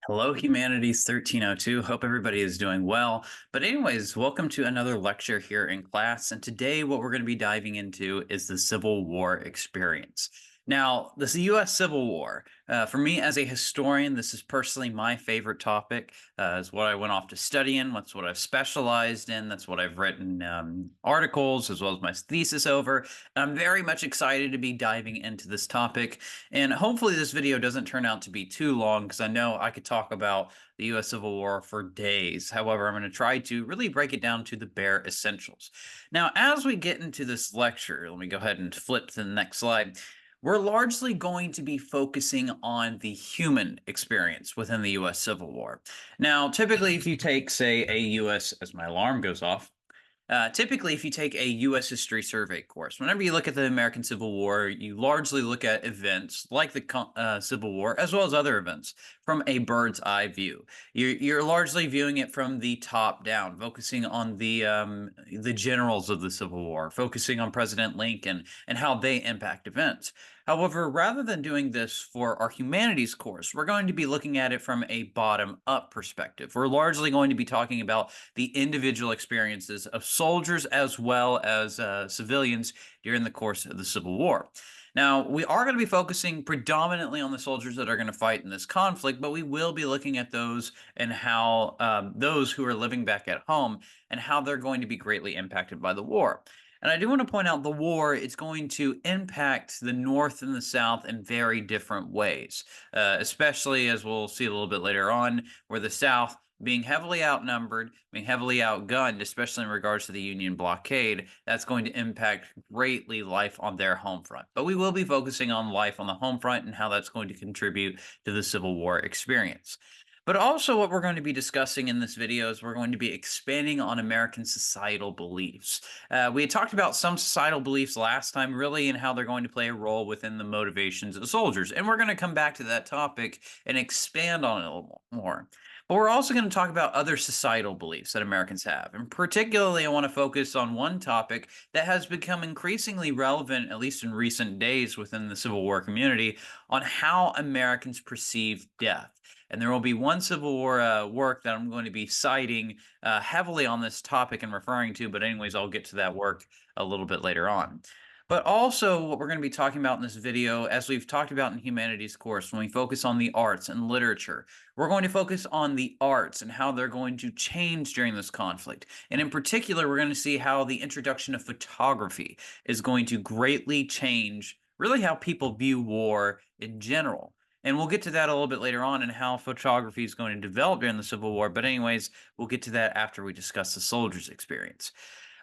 Hello, Humanities 1302. Hope everybody is doing well. But, anyways, welcome to another lecture here in class. And today, what we're going to be diving into is the Civil War experience. Now, this U.S. Civil War, for me as a historian, this is personally my favorite topic. It's what I went off to study in. That's what I've specialized in. That's what I've written articles as well as my thesis over. And I'm very much excited to be diving into this topic. And hopefully this video doesn't turn out to be too long because I know I could talk about the U.S. Civil War for days. However, I'm going to try to really break it down to the bare essentials. Now, as we get into this lecture, let me go ahead and flip to the next slide. We're largely going to be focusing on the human experience within the U.S. Civil War. Now, typically, if you take, say, a U.S., as my alarm goes off, typically, if you take a U.S. history survey course, whenever you look at the American Civil War, you largely look at events like the Civil War, as well as other events, from a bird's eye view. You're largely viewing it from the top down, focusing on the generals of the Civil War, focusing on President Lincoln and how they impact events. However, rather than doing this for our humanities course, we're going to be looking at it from a bottom-up perspective. We're largely going to be talking about the individual experiences of soldiers as well as civilians during the course of the Civil War. Now, we are going to be focusing predominantly on the soldiers that are going to fight in this conflict, but we will be looking at those and how those who are living back at home and how they're going to be greatly impacted by the war. And I do want to point out the war is going to impact the North and the South in very different ways, especially as we'll see a little bit later on, where the South being heavily outnumbered, being heavily outgunned, especially in regards to the Union blockade, that's going to impact greatly life on their home front. But we will be focusing on life on the home front and how that's going to contribute to the Civil War experience. But also what we're going to be discussing in this video is we're going to be expanding on American societal beliefs. We had talked about some societal beliefs last time, really, and how they're going to play a role within the motivations of the soldiers. And we're going to come back to that topic and expand on it a little more. But we're also going to talk about other societal beliefs that Americans have. And particularly, I want to focus on one topic that has become increasingly relevant, at least in recent days within the Civil War community, on how Americans perceive death. And there will be one Civil War work that I'm going to be citing heavily on this topic and referring to, but anyways, I'll get to that work a little bit later on. But also what we're going to be talking about in this video, as we've talked about in humanities course, when we focus on the arts and literature, we're going to focus on the arts and how they're going to change during this conflict. And in particular, we're going to see how the introduction of photography is going to greatly change really how people view war in general. And we'll get to that a little bit later on and how photography is going to develop during the Civil War. But anyways, we'll get to that after we discuss the soldiers' experience.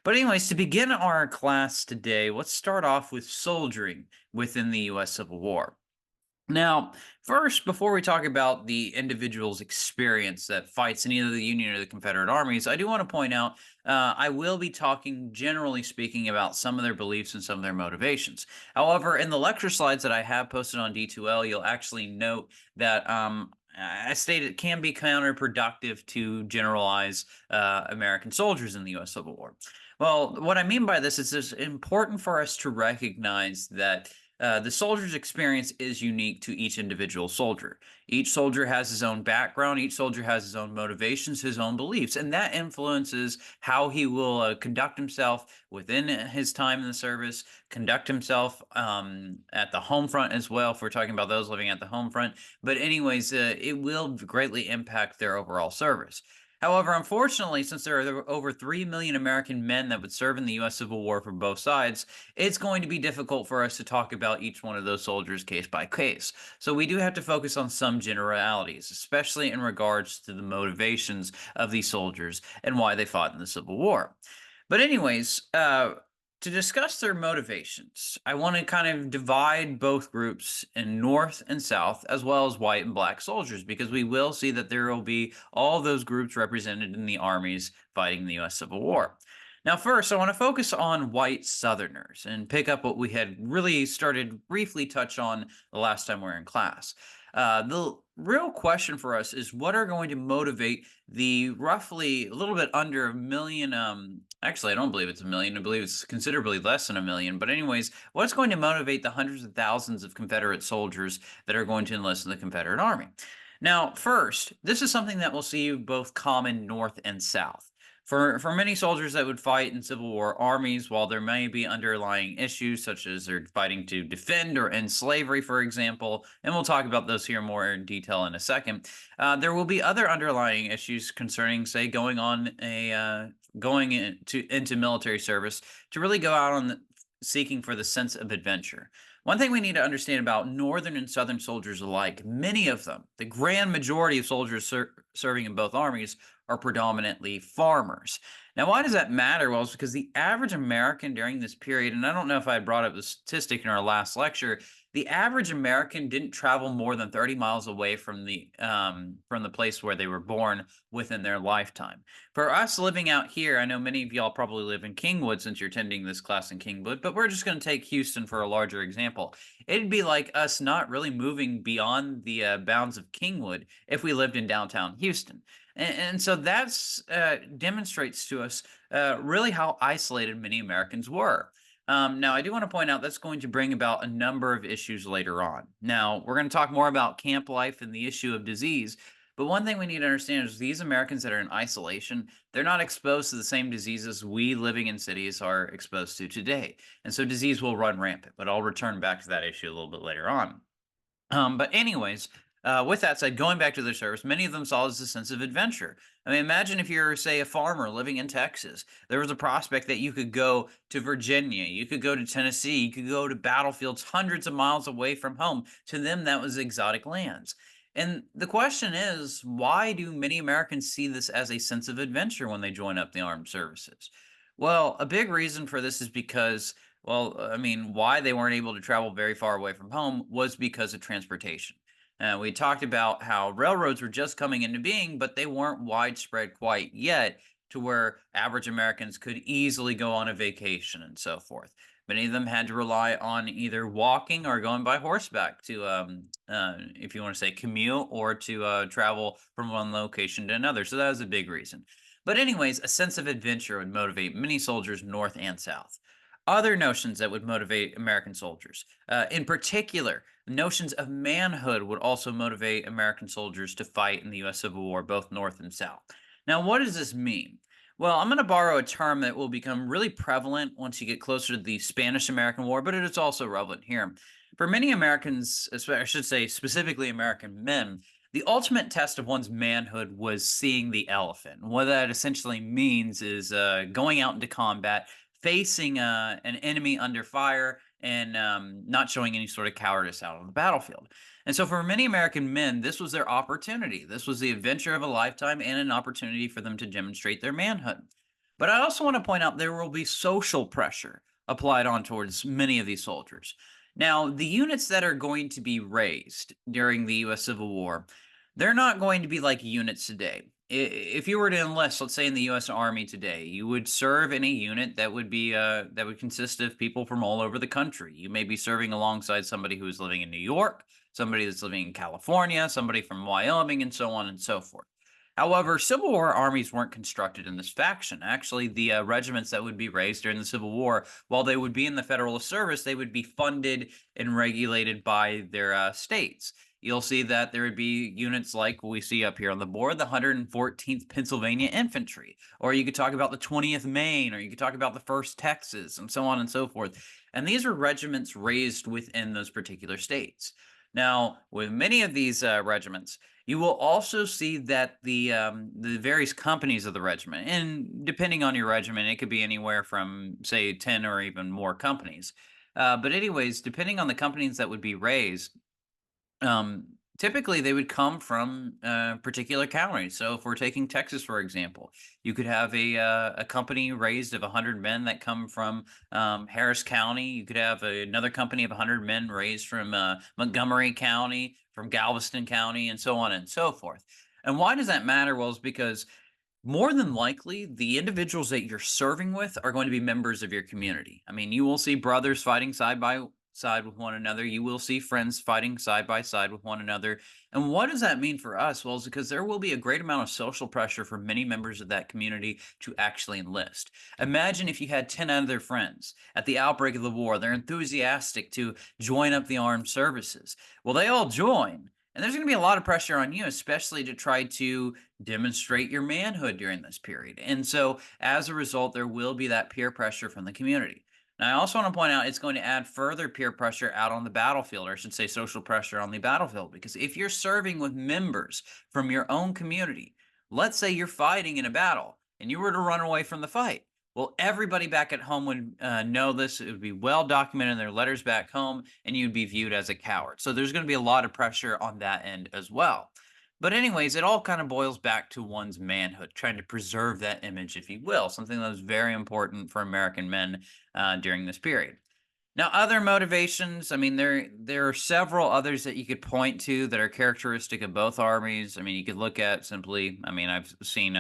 But anyways, to begin our class today, let's start off with soldiering within the U.S. Civil War. Now, first, before we talk about the individual's experience that fights in either the Union or the Confederate armies, I do want to point out I will be talking, generally speaking, about some of their beliefs and some of their motivations. However, in the lecture slides that I have posted on D2L, you'll actually note that I stated it can be counterproductive to generalize American soldiers in the U.S. Civil War. Well, what I mean by this is it's important for us to recognize that the soldier's experience is unique to each individual soldier. Each soldier has his own background. Each soldier has his own motivations, his own beliefs, and that influences how he will conduct himself within his time in the service, conduct himself at the home front as well, if we're talking about those living at the home front. But anyways, it will greatly impact their overall service. However, unfortunately, since there are over 3 million American men that would serve in the U.S. Civil War for both sides, it's going to be difficult for us to talk about each one of those soldiers case by case. So we do have to focus on some generalities, especially in regards to the motivations of these soldiers and why they fought in the Civil War. But anyways, to discuss their motivations, I want to kind of divide both groups in North and South, as well as white and black soldiers, because we will see that there will be all those groups represented in the armies fighting the U.S. Civil War. Now, first, I want to focus on white Southerners and pick up what we had really started briefly touch on the last time we were in class. The real question for us is what are going to motivate the roughly a little bit under a million, actually, I don't believe it's a million. I believe it's considerably less than a million. But anyways, what's going to motivate the hundreds of thousands of Confederate soldiers that are going to enlist in the Confederate Army? Now, first, this is something that will see both common North and South. For many soldiers that would fight in Civil War armies, while there may be underlying issues such as they're fighting to defend or end slavery, for example, and we'll talk about those here more in detail in a second, there will be other underlying issues concerning, say, going into military service to really go out on seeking for the sense of adventure. One thing we need to understand about Northern and Southern soldiers alike, many of them, the grand majority of soldiers serving in both armies, are predominantly farmers. Now, why does that matter? Well, it's because the average American during this period, and I don't know if I brought up the statistic in our last lecture, the average American didn't travel more than 30 miles away from the place where they were born within their lifetime. For us living out here, I know many of y'all probably live in Kingwood since you're attending this class in Kingwood, but we're just going to take Houston for a larger example. It'd be like us not really moving beyond the bounds of Kingwood if we lived in downtown Houston. And so that's demonstrates to us really how isolated many Americans were. Now, I do want to point out that's going to bring about a number of issues later on. Now, we're going to talk more about camp life and the issue of disease. But one thing we need to understand is these Americans that are in isolation, they're not exposed to the same diseases we living in cities are exposed to today. And so disease will run rampant, but I'll return back to that issue a little bit later on. But anyways, with that said, going back to their service, many of them saw it as a sense of adventure. I mean, imagine if you're, say, a farmer living in Texas. There was a prospect that you could go to Virginia, you could go to Tennessee, you could go to battlefields hundreds of miles away from home. To them, that was exotic lands. And the question is, why do many Americans see this as a sense of adventure when they join up the armed services? Well, a big reason for this is because, well, I mean, why they weren't able to travel very far away from home was because of transportation. We talked about how railroads were just coming into being, but they weren't widespread quite yet to where average Americans could easily go on a vacation and so forth. Many of them had to rely on either walking or going by horseback to, if you want to say, commute or to travel from one location to another. So that was a big reason. But, anyways, a sense of adventure would motivate many soldiers, North and South. Other notions that would motivate American soldiers, in particular, notions of manhood would also motivate American soldiers to fight in the U.S. Civil War, both North and South. Now, what does this mean? Well, I'm going to borrow a term that will become really prevalent once you get closer to the Spanish American War, but it is also relevant here. For many Americans, I should say specifically American men, the ultimate test of one's manhood was seeing the elephant. What that essentially means is going out into combat, facing an enemy under fire, and not showing any sort of cowardice out on the battlefield. And so, for many American men, this was their opportunity. This was the adventure of a lifetime and an opportunity for them to demonstrate their manhood. But I also want to point out there will be social pressure applied on towards many of these soldiers. Now, the units that are going to be raised during the U.S. Civil War, they're not going to be like units today. If you were to enlist, let's say in the U.S. Army today, you would serve in a unit that would be that would consist of people from all over the country. You may be serving alongside somebody who is living in New York, somebody that's living in California, somebody from Wyoming, and so on and so forth. However, Civil War armies weren't constructed in this faction. Actually, the regiments that would be raised during the Civil War, while they would be in the Federalist service, they would be funded and regulated by their states. You'll see that there would be units like we see up here on the board, the 114th Pennsylvania Infantry, or you could talk about the 20th Maine, or you could talk about the 1st Texas, and so on and so forth. And these are regiments raised within those particular states. Now, with many of these regiments, you will also see that the various companies of the regiment, and depending on your regiment, it could be anywhere from, say, 10 or even more companies. But anyways, depending on the companies that would be raised, um, typically they would come from particular counties. So if we're taking Texas, for example, you could have a company raised of 100 men that come from Harris County. You could have another company of 100 men raised from Montgomery County, from Galveston County, and so on and so forth. And why does that matter? Well, it's because more than likely, the individuals that you're serving with are going to be members of your community. I mean, you will see brothers fighting side by side with one another. You will see friends fighting side by side with one another. And what does that mean for us? Well, it's because there will be a great amount of social pressure for many members of that community to actually enlist. Imagine if you had 10 other friends at the outbreak of the war. They're enthusiastic to join up the armed services. Well, they all join. And there's going to be a lot of pressure on you, especially to try to demonstrate your manhood during this period. And so, as a result, there will be that peer pressure from the community. Now, I also want to point out it's going to add further peer pressure out on the battlefield, or I should say social pressure on the battlefield, because if you're serving with members from your own community, let's say you're fighting in a battle and you were to run away from the fight. Well, everybody back at home would know this. It would be well documented in their letters back home, and you'd be viewed as a coward. So there's going to be a lot of pressure on that end as well. But, anyways, it all kind of boils back to one's manhood, trying to preserve that image, if you will, something that was very important for American men during this period. Now, other motivations, I mean, there are several others that you could point to that are characteristic of both armies. I mean, you could look at simply, I mean, I've seen,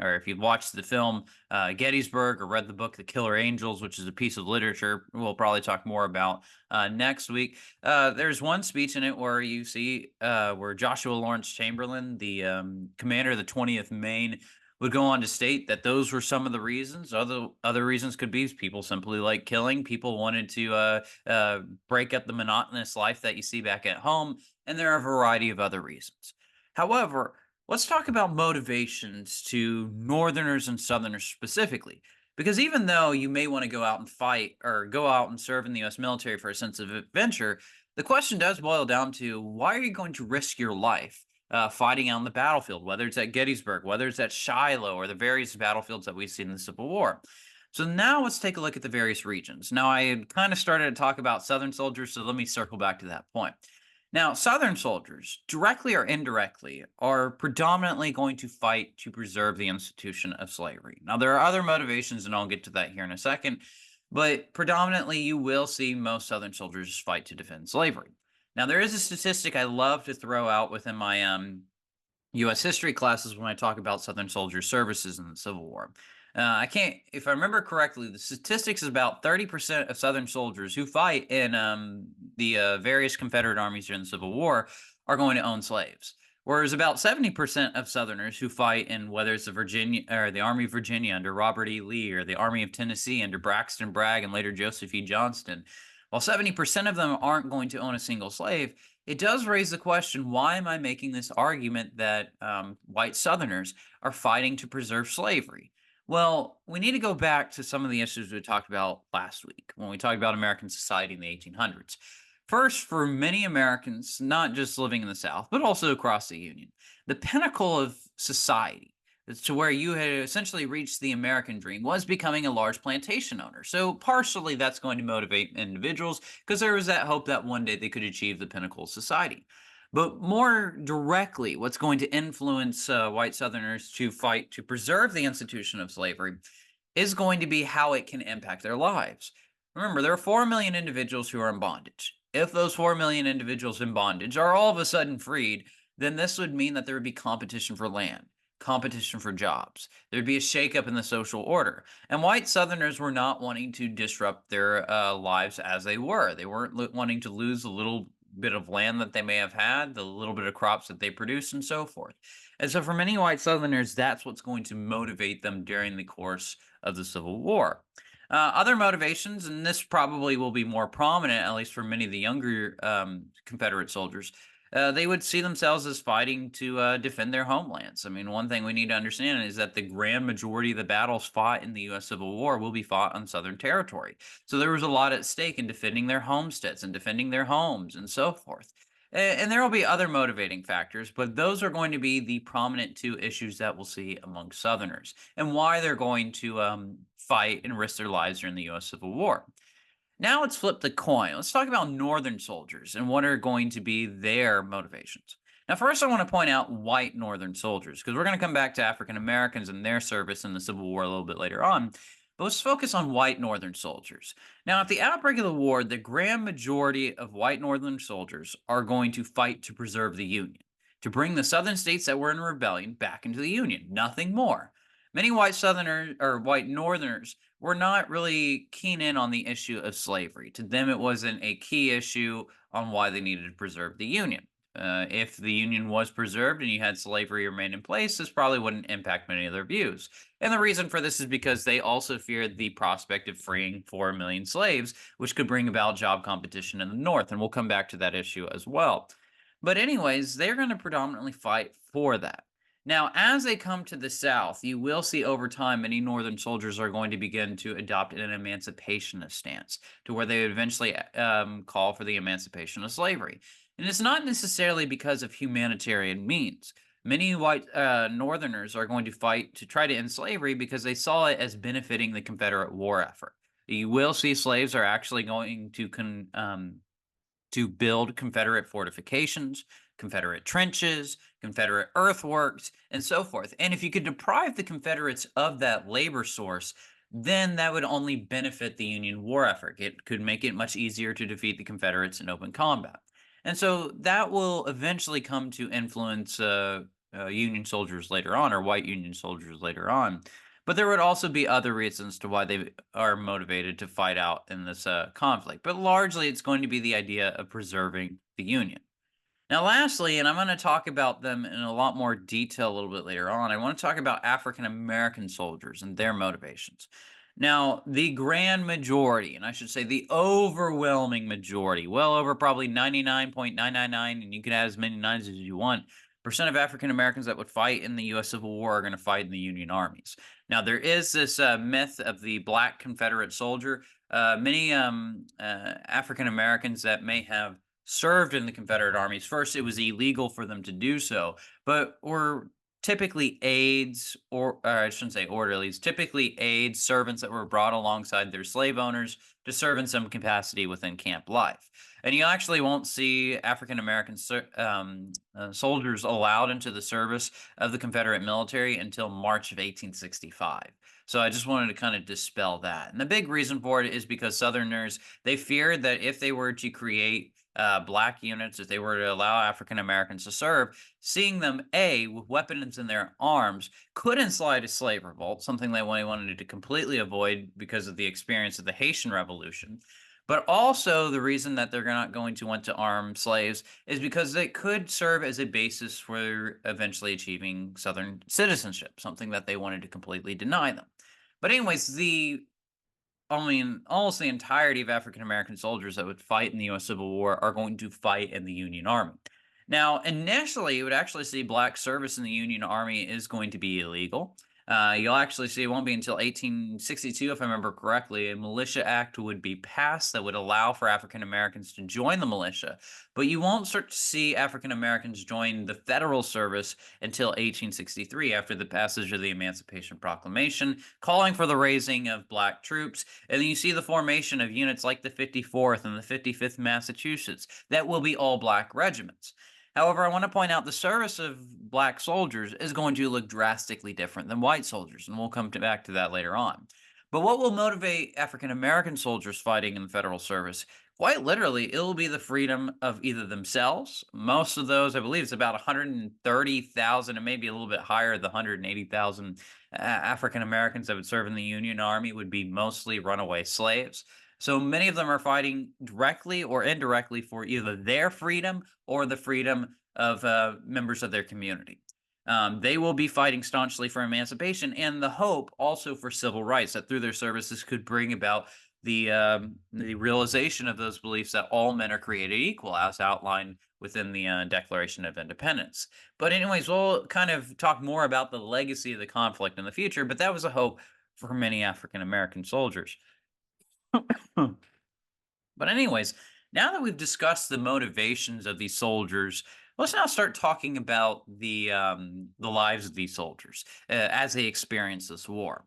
or if you've watched the film Gettysburg or read the book The Killer Angels, which is a piece of literature we'll probably talk more about next week. There's one speech in it where you see where Joshua Lawrence Chamberlain, the commander of the 20th Maine, would go on to state that those were some of the reasons. Other reasons could be people simply like killing. People wanted to break up the monotonous life that you see back at home, and there are a variety of other reasons. However, let's talk about motivations to Northerners and Southerners specifically. Because even though you may want to go out and fight or go out and serve in the US military for a sense of adventure, the question does boil down to why are you going to risk your life fighting on the battlefield, whether it's at Gettysburg, whether it's at Shiloh, or the various battlefields that we've seen in the Civil War. So now let's take a look at the various regions. Now, I had kind of started to talk about Southern soldiers, so let me circle back to that point. Now, Southern soldiers, directly or indirectly, are predominantly going to fight to preserve the institution of slavery. Now, there are other motivations, and I'll get to that here in a second, but predominantly you will see most Southern soldiers fight to defend slavery. Now, there is a statistic I love to throw out within my U.S. history classes when I talk about Southern soldier services in the Civil War. I can't, if I remember correctly, the statistics is about 30% of Southern soldiers who fight in the various Confederate armies during the Civil War are going to own slaves. Whereas about 70% of Southerners who fight in whether it's the Virginia or the Army of Virginia under Robert E. Lee or the Army of Tennessee under Braxton Bragg and later Joseph E. Johnston, while 70% of them aren't going to own a single slave, it does raise the question, why am I making this argument that white Southerners are fighting to preserve slavery? Well, we need to go back to some of the issues we talked about last week when we talked about American society in the 1800s. First, for many Americans, not just living in the South, but also across the Union, the pinnacle of society, as to where you had essentially reached the American dream, was becoming a large plantation owner. So partially that's going to motivate individuals because there was that hope that one day they could achieve the pinnacle of society. But more directly, what's going to influence white Southerners to fight to preserve the institution of slavery is going to be how it can impact their lives. Remember, there are 4 million individuals who are in bondage. If those 4 million individuals in bondage are all of a sudden freed, then this would mean that there would be competition for land, competition for jobs. There'd be a shakeup in the social order. And white Southerners were not wanting to disrupt their lives as they were. They weren't wanting to lose a little bit of land that they may have had, the little bit of crops that they produce, and so forth. And so for many white Southerners, that's what's going to motivate them during the course of the Civil War. Other motivations, and this probably will be more prominent, at least for many of the younger Confederate soldiers, they would see themselves as fighting to defend their homelands. I mean, one thing we need to understand is that the grand majority of the battles fought in the U.S. Civil War will be fought on Southern territory. So there was a lot at stake in defending their homesteads and defending their homes and so forth. And there will be other motivating factors, but those are going to be the prominent two issues that we'll see among Southerners and why they're going to fight and risk their lives during the U.S. Civil War. Now let's flip the coin. Let's talk about Northern soldiers and what are going to be their motivations. Now, first, I want to point out white Northern soldiers because we're going to come back to African Americans and their service in the Civil War a little bit later on. But let's focus on white Northern soldiers. Now, at the outbreak of the war, the grand majority of white Northern soldiers are going to fight to preserve the Union, to bring the Southern states that were in rebellion back into the Union, nothing more. Many white Southerners or white Northerners were not really keen in on the issue of slavery. To them, it wasn't a key issue on why they needed to preserve the Union. If the Union was preserved and you had slavery remain in place, this probably wouldn't impact many of their views. And the reason for this is because they also feared the prospect of freeing 4 million slaves, which could bring about job competition in the North. And we'll come back to that issue as well. But anyways, they're going to predominantly fight for that. Now, as they come to the South, you will see over time many Northern soldiers are going to begin to adopt an emancipationist stance, to where they eventually call for the emancipation of slavery. And it's not necessarily because of humanitarian means. Many white Northerners are going to fight to try to end slavery because they saw it as benefiting the Confederate war effort. You will see slaves are actually going to build Confederate fortifications, Confederate trenches, Confederate earthworks, and so forth. And if you could deprive the Confederates of that labor source, then that would only benefit the Union war effort. It could make it much easier to defeat the Confederates in open combat. And so that will eventually come to influence Union soldiers later on, or white Union soldiers later on. But there would also be other reasons to why they are motivated to fight out in this conflict. But largely, it's going to be the idea of preserving the Union. Now, lastly, and I'm going to talk about them in a lot more detail a little bit later on, I want to talk about African American soldiers and their motivations. Now, the grand majority, and I should say the overwhelming majority, well over probably 99.999, and you can add as many nines as you want, percent of African Americans that would fight in the U.S. Civil War are going to fight in the Union armies. Now, there is this myth of the Black Confederate soldier. Many African Americans that may have served in the Confederate armies, first, it was illegal for them to do so, but were typically aides, or I shouldn't say orderlies, typically aides, servants that were brought alongside their slave owners to serve in some capacity within camp life. And you actually won't see African American soldiers allowed into the service of the Confederate military until March of 1865. So I just wanted to kind of dispel that. And the big reason for it is because Southerners, they feared that if they were to create Black units, if they were to allow African Americans to serve, seeing them with weapons in their arms could incite a slave revolt, something they wanted to completely avoid because of the experience of the Haitian Revolution. But also, the reason that they're not going to want to arm slaves is because it could serve as a basis for eventually achieving Southern citizenship, something that they wanted to completely deny them. But anyways, almost the entirety of African American soldiers that would fight in the U.S. Civil War are going to fight in the Union Army. Now, initially, you would actually see Black service in the Union Army is going to be illegal. You'll actually see it won't be until 1862, if I remember correctly, a militia act would be passed that would allow for African Americans to join the militia. But you won't start to see African Americans join the federal service until 1863, after the passage of the Emancipation Proclamation, calling for the raising of Black troops. And then you see the formation of units like the 54th and the 55th Massachusetts that will be all Black regiments. However, I want to point out the service of Black soldiers is going to look drastically different than white soldiers, and we'll come back to that later on. But what will motivate African American soldiers fighting in the federal service? Quite literally, it will be the freedom of either themselves. Most of those, I believe, it's about 130,000, and maybe a little bit higher, the 180,000 African Americans that would serve in the Union Army would be mostly runaway slaves. So many of them are fighting directly or indirectly for either their freedom or the freedom of members of their community. They will be fighting staunchly for emancipation and the hope also for civil rights, that through their services could bring about the realization of those beliefs that all men are created equal, as outlined within the Declaration of Independence. But anyways, we'll kind of talk more about the legacy of the conflict in the future, but that was a hope for many African American soldiers. But anyways, now that we've discussed the motivations of these soldiers, let's now start talking about the lives of these soldiers as they experience this war.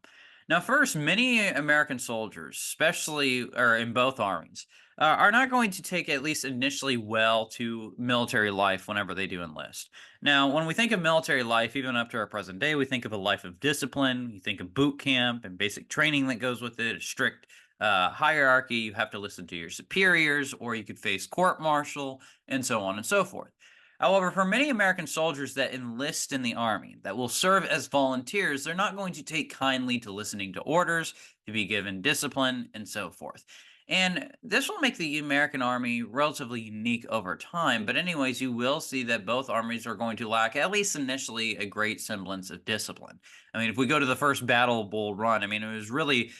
Now, first, many American soldiers, especially or in both armies, are not going to take, at least initially, well to military life whenever they do enlist. Now, when we think of military life, even up to our present day, we think of a life of discipline. You think of boot camp and basic training that goes with it, a strict hierarchy. You have to listen to your superiors, or you could face court martial, and so on and so forth. However, for many American soldiers that enlist in the Army, that will serve as volunteers, they're not going to take kindly to listening to orders, to be given discipline, and so forth. And this will make the American Army relatively unique over time. But, anyways, you will see that both armies are going to lack, at least initially, a great semblance of discipline. I mean, if we go to the first Battle of Bull Run, I mean, it was really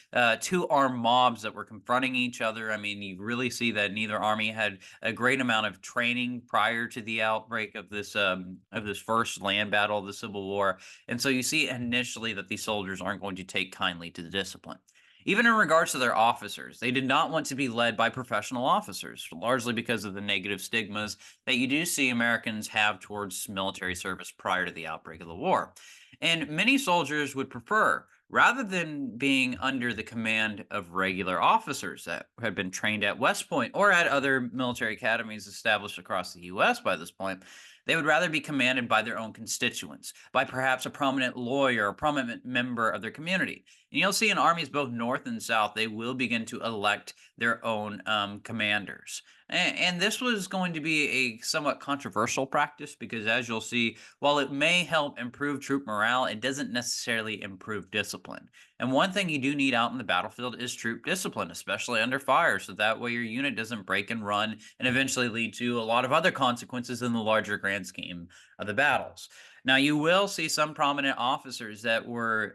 two armed mobs that were confronting each other. I mean, you really see that neither army had a great amount of training prior to the outbreak of this first land battle of the Civil War. And so you see initially that these soldiers aren't going to take kindly to the discipline. Even in regards to their officers, they did not want to be led by professional officers, largely because of the negative stigmas that you do see Americans have towards military service prior to the outbreak of the war. And many soldiers would prefer, rather than being under the command of regular officers that had been trained at West Point or at other military academies established across the US by this point, they would rather be commanded by their own constituents, by perhaps a prominent lawyer or prominent member of their community. And you'll see in armies both North and South, they will begin to elect their own commanders. And this was going to be a somewhat controversial practice because, as you'll see, while it may help improve troop morale, it doesn't necessarily improve discipline. And one thing you do need out in the battlefield is troop discipline, especially under fire, so that way your unit doesn't break and run and eventually lead to a lot of other consequences in the larger grand scheme of the battles. Now, you will see some prominent officers that were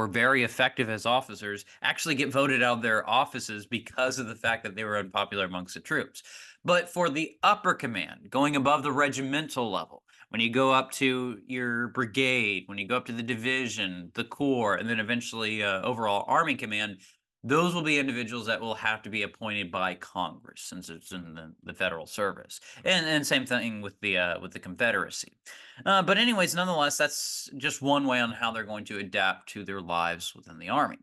very effective as officers actually get voted out of their offices because of the fact that they were unpopular amongst the troops. But for the upper command, going above the regimental level, when you go up to your brigade, when you go up to the division, the corps, and then eventually overall army command, those will be individuals that will have to be appointed by Congress since it's in the federal service. And same thing with the Confederacy. But anyways, nonetheless, that's just one way on how they're going to adapt to their lives within the army.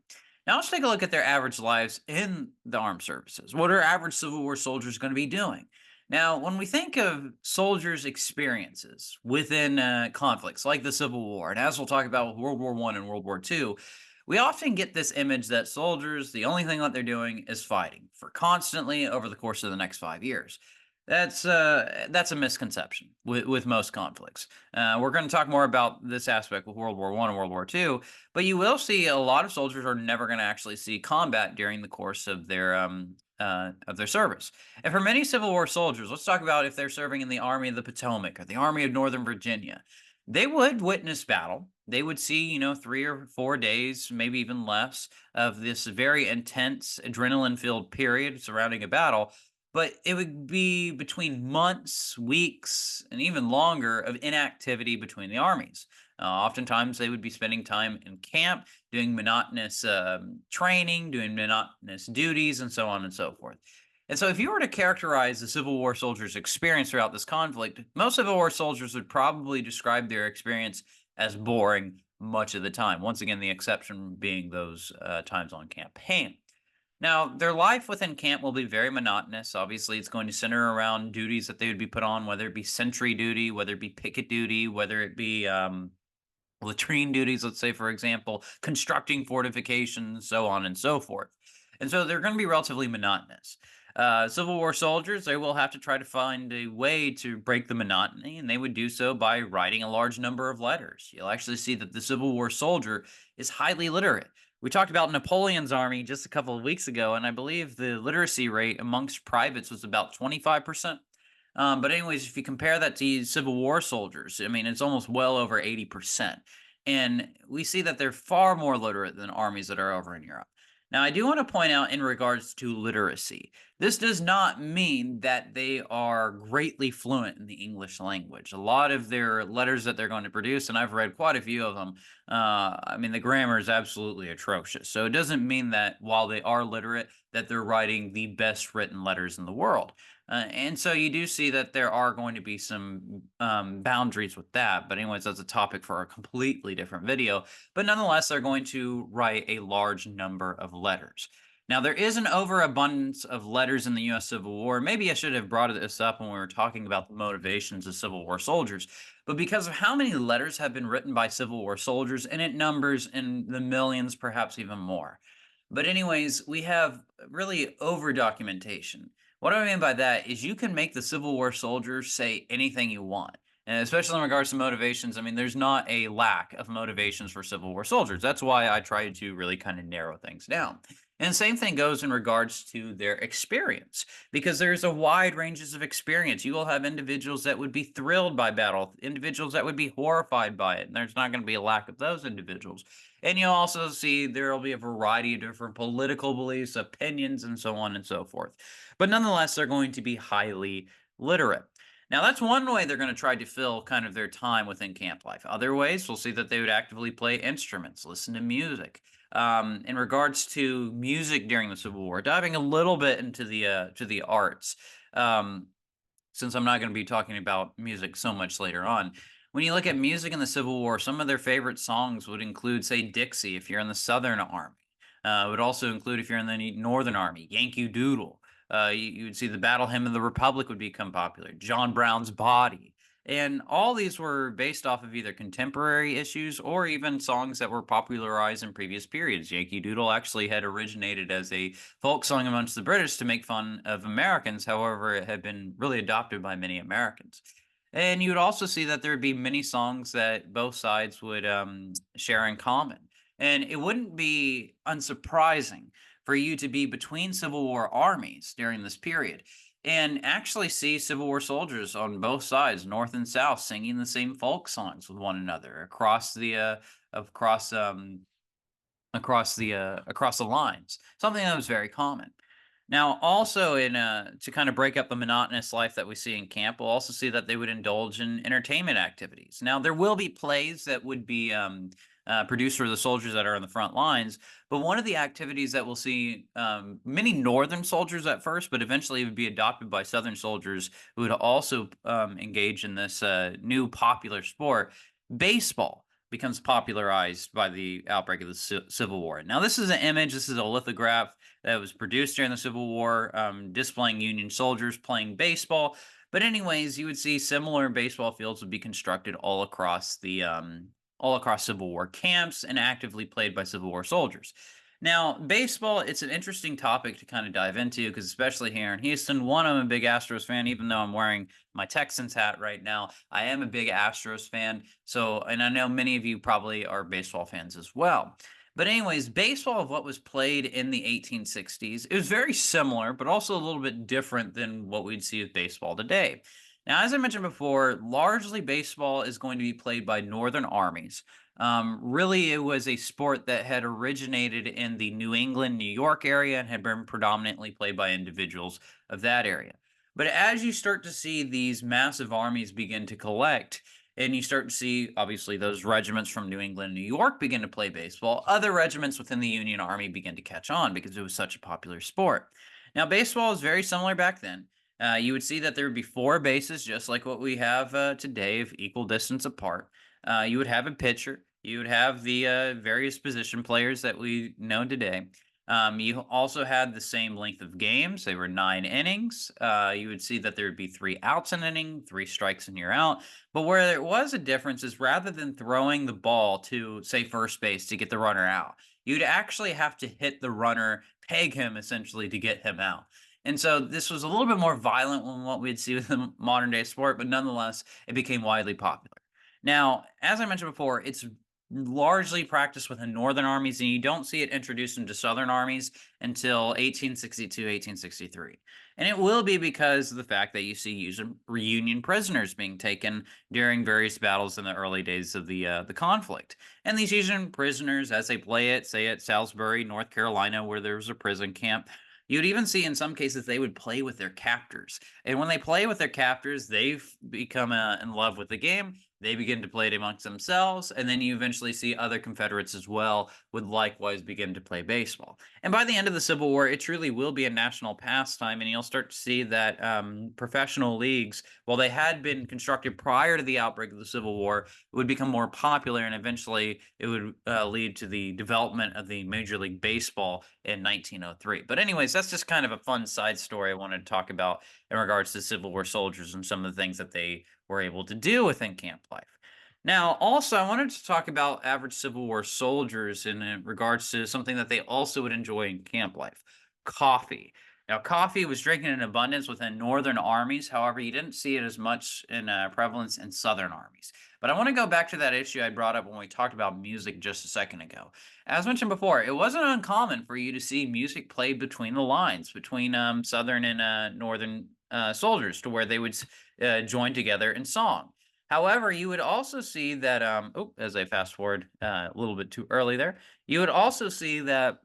Now let's take a look at their average lives in the armed services. What are average Civil War soldiers going to be doing? Now, when we think of soldiers' experiences within conflicts like the Civil War, and as we'll talk about with World War I and World War II, we often get this image that soldiers, the only thing that they're doing is fighting for constantly over the course of the next 5 years. That's a misconception with most conflicts. We're going to talk more about this aspect with World War I and World War II, but you will see a lot of soldiers are never going to actually see combat during the course of their service. And for many Civil War soldiers, let's talk about if they're serving in the Army of the Potomac or the Army of Northern Virginia. They would witness battle. They would see, 3 or 4 days, maybe even less, of this very intense adrenaline-filled period surrounding a battle, but it would be between months, weeks, and even longer of inactivity between the armies. Oftentimes, they would be spending time in camp, doing monotonous training, doing monotonous duties, and so on and so forth. And so, if you were to characterize the Civil War soldiers' experience throughout this conflict, most Civil War soldiers would probably describe their experience as boring much of the time. Once again, the exception being those times on campaign. Now, their life within camp will be very monotonous. Obviously, it's going to center around duties that they would be put on, whether it be sentry duty, whether it be picket duty, whether it be latrine duties, let's say, for example, constructing fortifications, so on and so forth. And so they're going to be relatively monotonous. Civil War soldiers, they will have to try to find a way to break the monotony, and they would do so by writing a large number of letters. You'll actually see that the Civil War soldier is highly literate. We talked about Napoleon's army just a couple of weeks ago, and I believe the literacy rate amongst privates was about 25%. But anyways, if you compare that to Civil War soldiers, I mean, it's almost well over 80%. And we see that they're far more literate than armies that are over in Europe. Now, I do want to point out in regards to literacy, this does not mean that they are greatly fluent in the English language. A lot of their letters that they're going to produce, and I've read quite a few of them, I mean, the grammar is absolutely atrocious. So it doesn't mean that while they are literate, that they're writing the best written letters in the world. And so you do see that there are going to be some boundaries with that. But anyways, that's a topic for a completely different video. But nonetheless, they're going to write a large number of letters. Now, there is an overabundance of letters in the U.S. Civil War. Maybe I should have brought this up when we were talking about the motivations of Civil War soldiers. But because of how many letters have been written by Civil War soldiers, and it numbers in the millions, perhaps even more. But anyways, we have really over documentation. What I mean by that is you can make the Civil War soldiers say anything you want. And especially in regards to motivations, I mean, there's not a lack of motivations for Civil War soldiers. That's why I tried to really kind of narrow things down. And same thing goes in regards to their experience, because there's a wide ranges of experience. You will have individuals that would be thrilled by battle, individuals that would be horrified by it, and there's not going to be a lack of those individuals. And you'll also see there will be a variety of different political beliefs, opinions, and so on and so forth. But nonetheless, they're going to be highly literate. Now, that's one way they're going to try to fill kind of their time within camp life. Other ways, we'll see that they would actively play instruments, listen to music. In regards to music during the Civil War, diving a little bit into the arts, um, since I'm not going to be talking about music so much later on. When you look at music in the Civil War, some of their favorite songs would include, say, Dixie, if you're in the Southern Army. It would also include, if you're in the Northern Army, Yankee Doodle. You would see the Battle Hymn of the Republic would become popular, John Brown's Body. And all these were based off of either contemporary issues or even songs that were popularized in previous periods. Yankee Doodle actually had originated as a folk song amongst the British to make fun of Americans. However, it had been really adopted by many Americans. And you would also see that there would be many songs that both sides would share in common. And it wouldn't be unsurprising for you to be between Civil War armies during this period and actually see Civil War soldiers on both sides, North and South, singing the same folk songs with one another across across the lines. Something that was very common. Now, also in to kind of break up the monotonous life that we see in camp, we'll also see that they would indulge in entertainment activities. Now, there will be plays that would be produced for the soldiers that are on the front lines, but one of the activities that we'll see many Northern soldiers at first, but eventually would be adopted by Southern soldiers who would also engage in this new popular sport, baseball becomes popularized by the outbreak of the Civil War. Now, this is an image, this is a lithograph that was produced during the Civil War, displaying Union soldiers playing baseball. But anyways, you would see similar baseball fields would be constructed all across Civil War camps and actively played by Civil War soldiers. Now, baseball, it's an interesting topic to kind of dive into because especially here in Houston, one, I'm a big Astros fan, even though I'm wearing my Texans hat right now. I am a big Astros fan. So, and I know many of you probably are baseball fans as well. But anyways, baseball of what was played in the 1860s, it was very similar, but also a little bit different than what we'd see with baseball today. Now, as I mentioned before, largely baseball is going to be played by Northern armies. Really, it was a sport that had originated in the New England, New York area and had been predominantly played by individuals of that area. But as you start to see these massive armies begin to collect, and you start to see, obviously, those regiments from New England, New York begin to play baseball, other regiments within the Union Army begin to catch on because it was such a popular sport. Now, baseball is very similar back then. You would see that there would be four bases, just like what we have today, of equal distance apart. You would have a pitcher. You would have the various position players that we know today. You also had the same length of games. They were 9 innings. You would see that there would be 3 outs an inning, 3 strikes and you're out. But where there was a difference is rather than throwing the ball to, say, first base to get the runner out, you'd actually have to hit the runner, peg him essentially to get him out. And so this was a little bit more violent than what we'd see with the modern day sport, but nonetheless, it became widely popular. Now, as I mentioned before, it's largely practiced within Northern armies, and you don't see it introduced into Southern armies until 1862, 1863. And it will be because of the fact that you see Union prisoners being taken during various battles in the early days of the conflict. And these Union prisoners, as they play it, say at Salisbury, North Carolina, where there was a prison camp, you'd even see in some cases they would play with their captors. And when they play with their captors, they've become in love with the game. They begin to play it amongst themselves. And then you eventually see other Confederates as well would likewise begin to play baseball. And by the end of the Civil War, it truly will be a national pastime. And you'll start to see that professional leagues, while they had been constructed prior to the outbreak of the Civil War, would become more popular. And eventually it would lead to the development of the Major League Baseball in 1903. But anyways, that's just kind of a fun side story I wanted to talk about in regards to Civil War soldiers and some of the things that they were able to do within camp life. Now, also, I wanted to talk about average Civil War soldiers in regards to something that they also would enjoy in camp life: coffee. Now, coffee was drinking in abundance within northern armies. However, you didn't see it as much in prevalence in southern armies. But I want to go back to that issue I brought up when we talked about music just a second ago. As mentioned before, it wasn't uncommon for you to see music played between the lines, between southern and northern soldiers, to where they would join together in song. However, you would also see that, as I fast forward a little bit too early there, you would also see that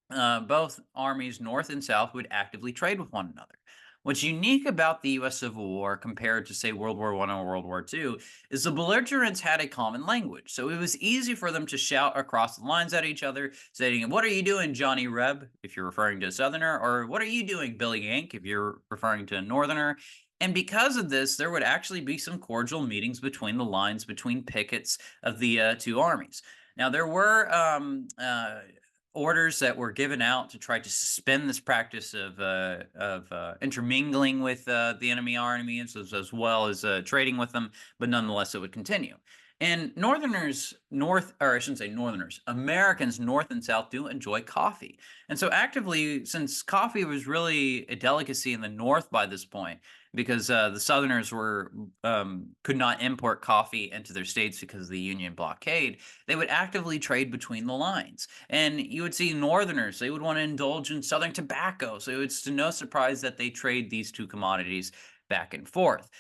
both armies, North and South, would actively trade with one another. What's unique about the U.S. Civil War compared to, say, World War I or World War II is the belligerents had a common language. So it was easy for them to shout across the lines at each other, saying, "What are you doing, Johnny Reb?" if you're referring to a Southerner, or "What are you doing, Billy Yank?" if you're referring to a Northerner. And because of this, there would actually be some cordial meetings between the lines, between pickets of the two armies. Now, there were orders that were given out to try to suspend this practice of intermingling with the enemy armies as well as trading with them, but nonetheless it would continue. And Northerners, North, or I shouldn't say Northerners, Americans, North and South, do enjoy coffee. And so, actively, since coffee was really a delicacy in the North by this point, because the Southerners could not import coffee into their states because of the Union blockade, they would actively trade between the lines. And you would see Northerners, they would want to indulge in Southern tobacco. So it's no surprise that they trade these two commodities back and forth.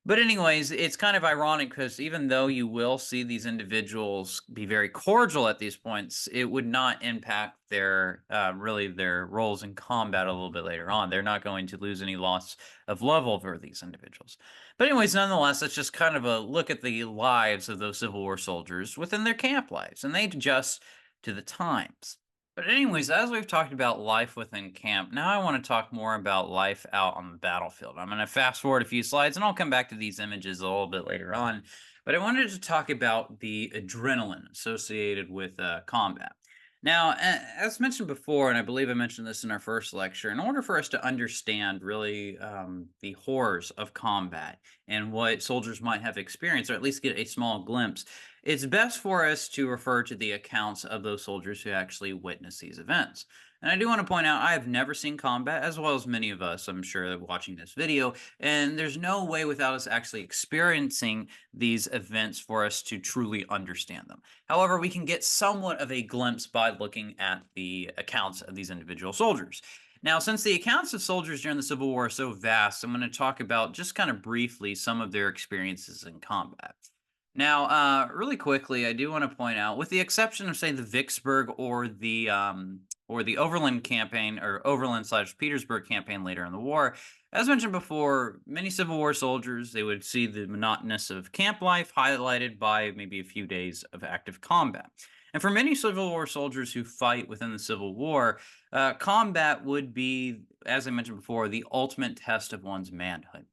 But anyways, it's kind of ironic because even though you will see these individuals be very cordial at these points, it would not impact their really their roles in combat a little bit later on. They're not going to lose any loss of love over these individuals. But anyways, nonetheless, that's just kind of a look at the lives of those Civil War soldiers within their camp lives, and they adjust to the times. But anyways, as we've talked about life within camp, now I want to talk more about life out on the battlefield. I'm going to fast forward a few slides and I'll come back to these images a little bit later on. But I wanted to talk about the adrenaline associated with combat. Now, as mentioned before, and I believe I mentioned this in our first lecture, in order for us to understand really the horrors of combat and what soldiers might have experienced, or at least get a small glimpse, it's best for us to refer to the accounts of those soldiers who actually witnessed these events. And I do want to point out, I have never seen combat, as well as many of us, I'm sure, watching this video, and there's no way without us actually experiencing these events for us to truly understand them. However, we can get somewhat of a glimpse by looking at the accounts of these individual soldiers. Now, since the accounts of soldiers during the Civil War are so vast, I'm going to talk about just kind of briefly some of their experiences in combat. Now, really quickly, I do want to point out, with the exception of, say, the Vicksburg or the Overland campaign or Overland/Petersburg campaign later in the war, as mentioned before, many Civil War soldiers, they would see the monotonous of camp life highlighted by maybe a few days of active combat. And for many Civil War soldiers who fight within the Civil War, combat would be, as I mentioned before, the ultimate test of one's manhood.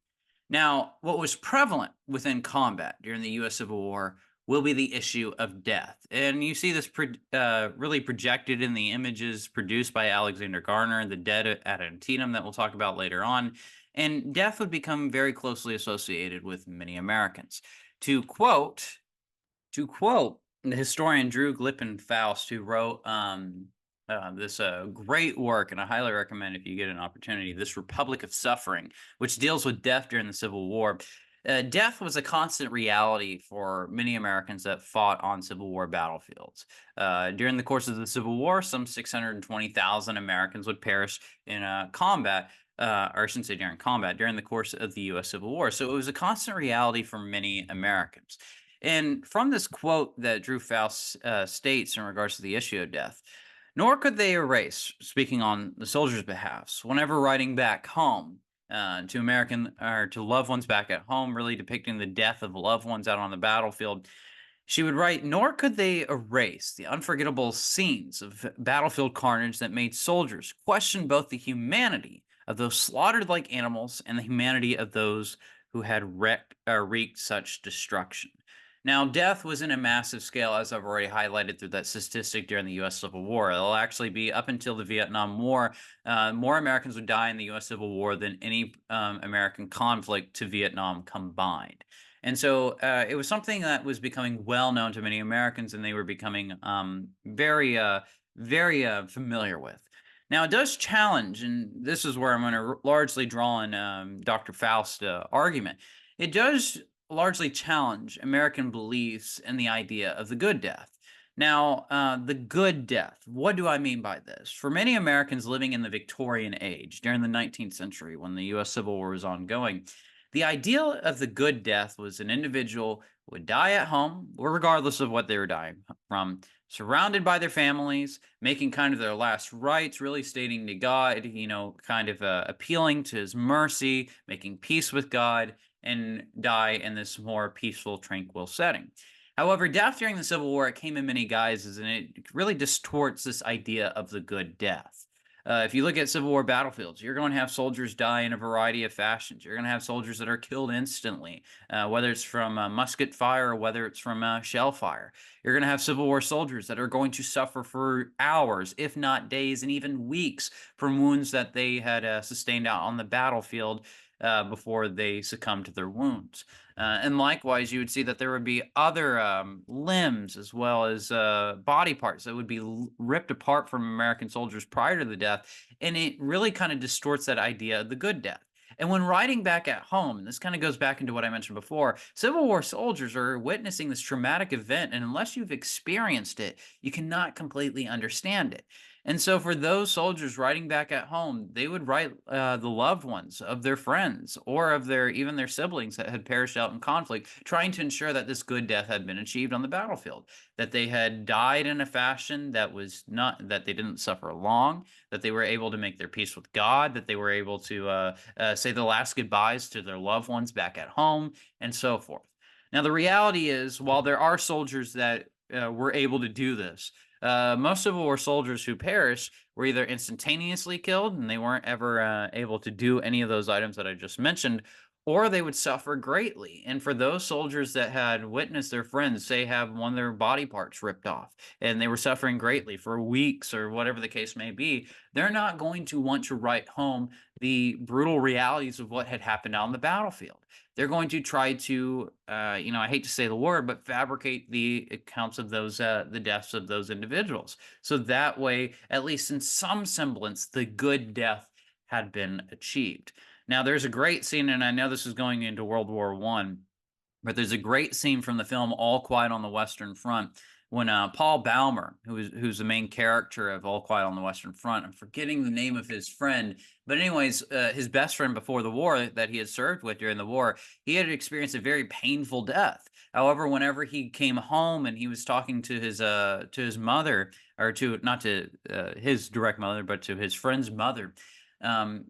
Now, what was prevalent within combat during the U.S. Civil War will be the issue of death. And you see this really projected in the images produced by Alexander Garner, the dead at Antietam, that we'll talk about later on. And death would become very closely associated with many Americans. To quote, to quote the historian Drew Glippen Faust, who wrote this great work, and I highly recommend if you get an opportunity, this Republic of Suffering, which deals with death during the Civil War. Death was a constant reality for many Americans that fought on Civil War battlefields. During the course of the Civil War, some 620,000 Americans would perish in combat, or I shouldn't say during combat, during the course of the U.S. Civil War. So it was a constant reality for many Americans. And from this quote that Drew Faust states in regards to the issue of death, nor could they erase, speaking on the soldiers' behalf, whenever writing back home to American or to loved ones back at home, really depicting the death of loved ones out on the battlefield. She would write, nor could they erase the unforgettable scenes of battlefield carnage that made soldiers question both the humanity of those slaughtered like animals and the humanity of those who had wreaked such destruction. Now, death was in a massive scale, as I've already highlighted through that statistic during the U.S. Civil War. It'll actually be up until the Vietnam War, more Americans would die in the U.S. Civil War than any American conflict to Vietnam combined. And so it was something that was becoming well known to many Americans, and they were becoming very familiar with. Now, it does challenge, and this is where I'm going to largely draw on Dr. Faust's argument. It does largely challenge American beliefs and the idea of the good death. Now, the good death, what do I mean by this? For many Americans living in the Victorian age during the 19th century when the US Civil War was ongoing, the ideal of the good death was an individual would die at home, regardless of what they were dying from, surrounded by their families, making kind of their last rites, really stating to God, kind of appealing to his mercy, making peace with God, and die in this more peaceful, tranquil setting. However, death during the Civil War, it came in many guises, and it really distorts this idea of the good death. If you look at Civil War battlefields, you're going to have soldiers die in a variety of fashions. You're going to have soldiers that are killed instantly, whether it's from musket fire or whether it's from shell fire. You're going to have Civil War soldiers that are going to suffer for hours, if not days, and even weeks from wounds that they had sustained out on the battlefield before they succumbed to their wounds. And likewise, you would see that there would be other limbs as well as body parts that would be ripped apart from American soldiers prior to the death. And it really kind of distorts that idea of the good death. And when riding back at home, and this kind of goes back into what I mentioned before, Civil War soldiers are witnessing this traumatic event. And unless you've experienced it, you cannot completely understand it. And so, for those soldiers riding back at home, they would write the loved ones of their friends or of their even their siblings that had perished out in conflict, trying to ensure that this good death had been achieved on the battlefield, that they had died in a fashion that was not that they didn't suffer long, that they were able to make their peace with God, that they were able to say the last goodbyes to their loved ones back at home, and so forth. Now, the reality is, while there are soldiers that were able to do this, most Civil War soldiers who perished were either instantaneously killed and they weren't ever able to do any of those items that I just mentioned, or they would suffer greatly. And for those soldiers that had witnessed their friends, say, have one of their body parts ripped off and they were suffering greatly for weeks or whatever the case may be, they're not going to want to write home the brutal realities of what had happened on the battlefield. They're going to try to, I hate to say the word, but fabricate the accounts of those, the deaths of those individuals. So that way, at least in some semblance, the good death had been achieved. Now, there's a great scene, and I know this is going into World War One, but there's a great scene from the film All Quiet on the Western Front when Paul Baumer, who's the main character of All Quiet on the Western Front, I'm forgetting the name of his friend, but anyways, his best friend before the war that he had served with during the war, he had experienced a very painful death. However, whenever he came home and he was talking to his mother, or to not to his direct mother, but to his friend's mother,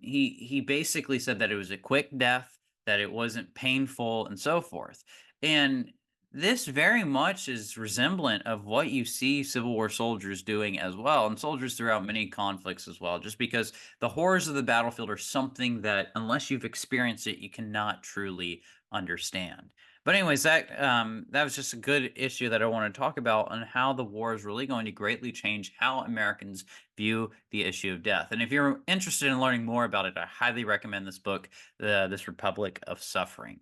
he basically said that it was a quick death, that it wasn't painful, and so forth. And this very much is resemblant of what you see Civil War soldiers doing as well, and soldiers throughout many conflicts as well, just because the horrors of the battlefield are something that, unless you've experienced it, you cannot truly understand. But anyways, that was just a good issue that I want to talk about on how the war is really going to greatly change how Americans view the issue of death. And if you're interested in learning more about it, I highly recommend this book, This Republic of Suffering.